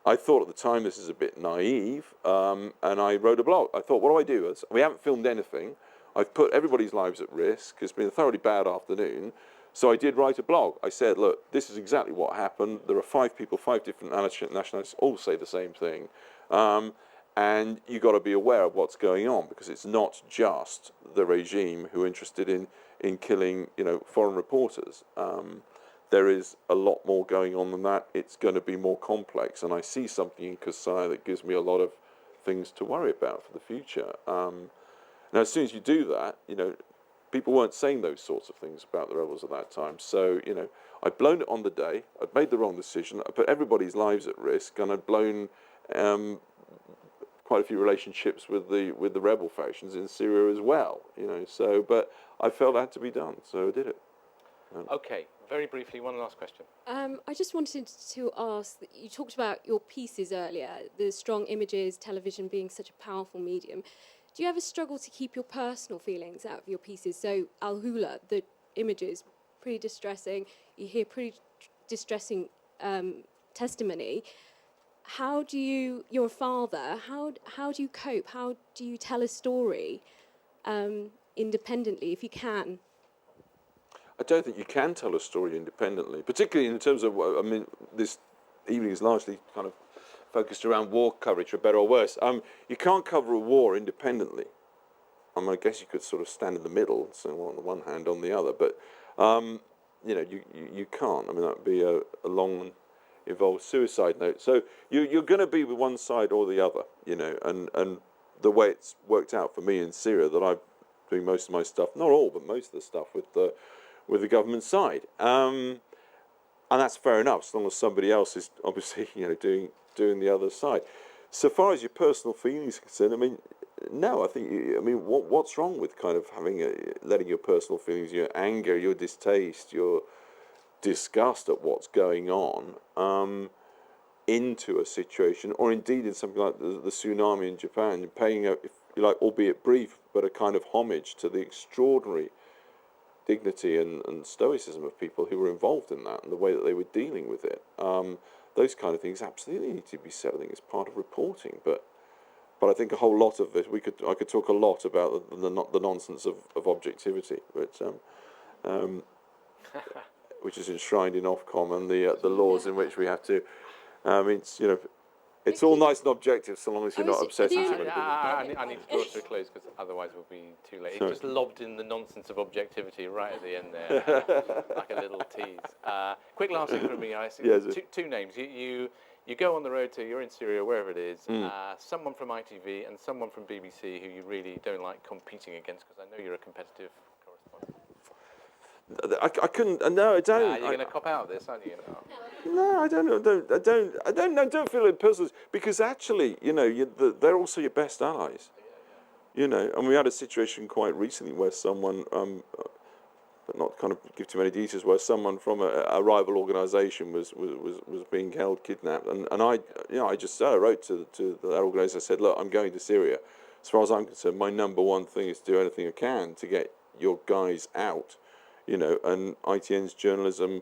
I thought at the time this is a bit naive, and I wrote a blog. I thought, what do I do? We haven't filmed anything. I've put everybody's lives at risk. It's been a thoroughly bad afternoon. So I did write a blog. I said, look, this is exactly what happened. There are 5 people, 5 different nationalities, all say the same thing. And you've got to be aware of what's going on, because it's not just the regime who are interested in killing, foreign reporters. There is a lot more going on than that. It's going to be more complex, and I see something in Kasai that gives me a lot of things to worry about for the future. Now, as soon as you do that, people weren't saying those sorts of things about the rebels at that time. So, I'd blown it on the day. I'd made the wrong decision. I put everybody's lives at risk, and I'd blown quite a few relationships with the rebel factions in Syria as well. So, but I felt it had to be done, so I did it. Okay, very briefly, one last question. I just wanted to ask, you talked about your pieces earlier, the strong images, television being such a powerful medium. Do you ever struggle to keep your personal feelings out of your pieces? So Al-Hula, the images, pretty distressing. You hear pretty distressing testimony. How do you're a father, how do you cope? How do you tell a story independently, if you can? I don't think you can tell a story independently, particularly in terms of, this evening is largely kind of focused around war coverage, for better or worse. You can't cover a war independently. I guess you could sort of stand in the middle, so on the one hand, on the other, but you can't. That would be a long and involved suicide note. So you're going to be with one side or the other, and the way it's worked out for me in Syria, that I'm doing most of my stuff, not all, but most of the stuff with the government side, and that's fair enough, as long as somebody else is obviously doing the other side. So far as your personal feelings are concerned, no, I think what's wrong with kind of letting your personal feelings, your anger, your distaste, your disgust at what's going on into a situation, or indeed in something like the tsunami in Japan, paying if you like, albeit brief, but a kind of homage to the extraordinary dignity and stoicism of people who were involved in that and the way that they were dealing with it. Those kind of things absolutely need to be said. I think it's part of reporting, but I think a whole lot of this, I could talk a lot about the nonsense of objectivity, but which is enshrined in Ofcom and the laws in which we have to. It's all nice and objective, so long as you're not obsessing too much. I need to draw to a close, because otherwise we'll be too late. Sorry. It just lobbed in the nonsense of objectivity right at the end there, like a little tease. Quick last thing from me, I see. Yes. Two names. You go on the road you're in Syria, wherever it is, someone from ITV and someone from BBC who you really don't like competing against, because I know you're a competitive correspondent. I couldn't. No, I don't. You're going to cop out of this, aren't you? No, I don't know. I don't feel it personally, because actually, they're also your best allies. And we had a situation quite recently where someone, but not kind of give too many details, where someone from a rival organisation was being held, kidnapped, and I just said, I wrote to that organisation. I said, look, I'm going to Syria. As far as I'm concerned, my number one thing is to do anything I can to get your guys out. And ITN's journalism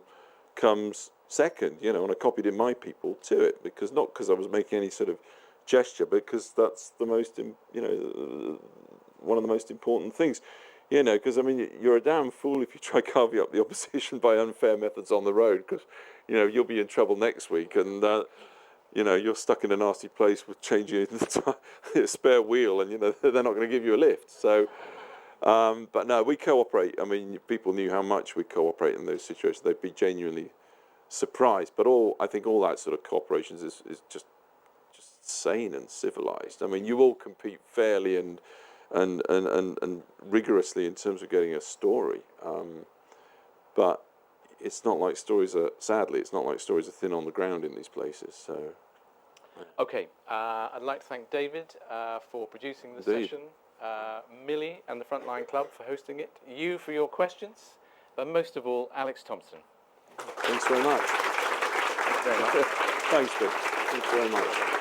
comes second, and I copied in my people to it, not because I was making any sort of gesture, because that's the most, one of the most important things. You know, because I mean, you're a damn fool if you try carving up the opposition by unfair methods on the road, because you know you'll be in trouble next week, and you know you're stuck in a nasty place with changing a spare wheel, and you know they're not going to give you a lift. So, but no, we cooperate. I mean, people knew how much we cooperate in those situations. They'd be genuinely surprised. But I think all that sort of cooperation is just sane and civilized. I mean, you all compete fairly and rigorously in terms of getting a story, but it's not like stories are, sadly, it's not like stories are thin on the ground in these places. So, okay, I'd like to thank David for producing the Indeed. session, Millie and the Frontline Club for hosting it, you for your questions, but most of all, Alex Thomson. Thanks very much. Thanks very much. Thanks, Bill. Thanks very much.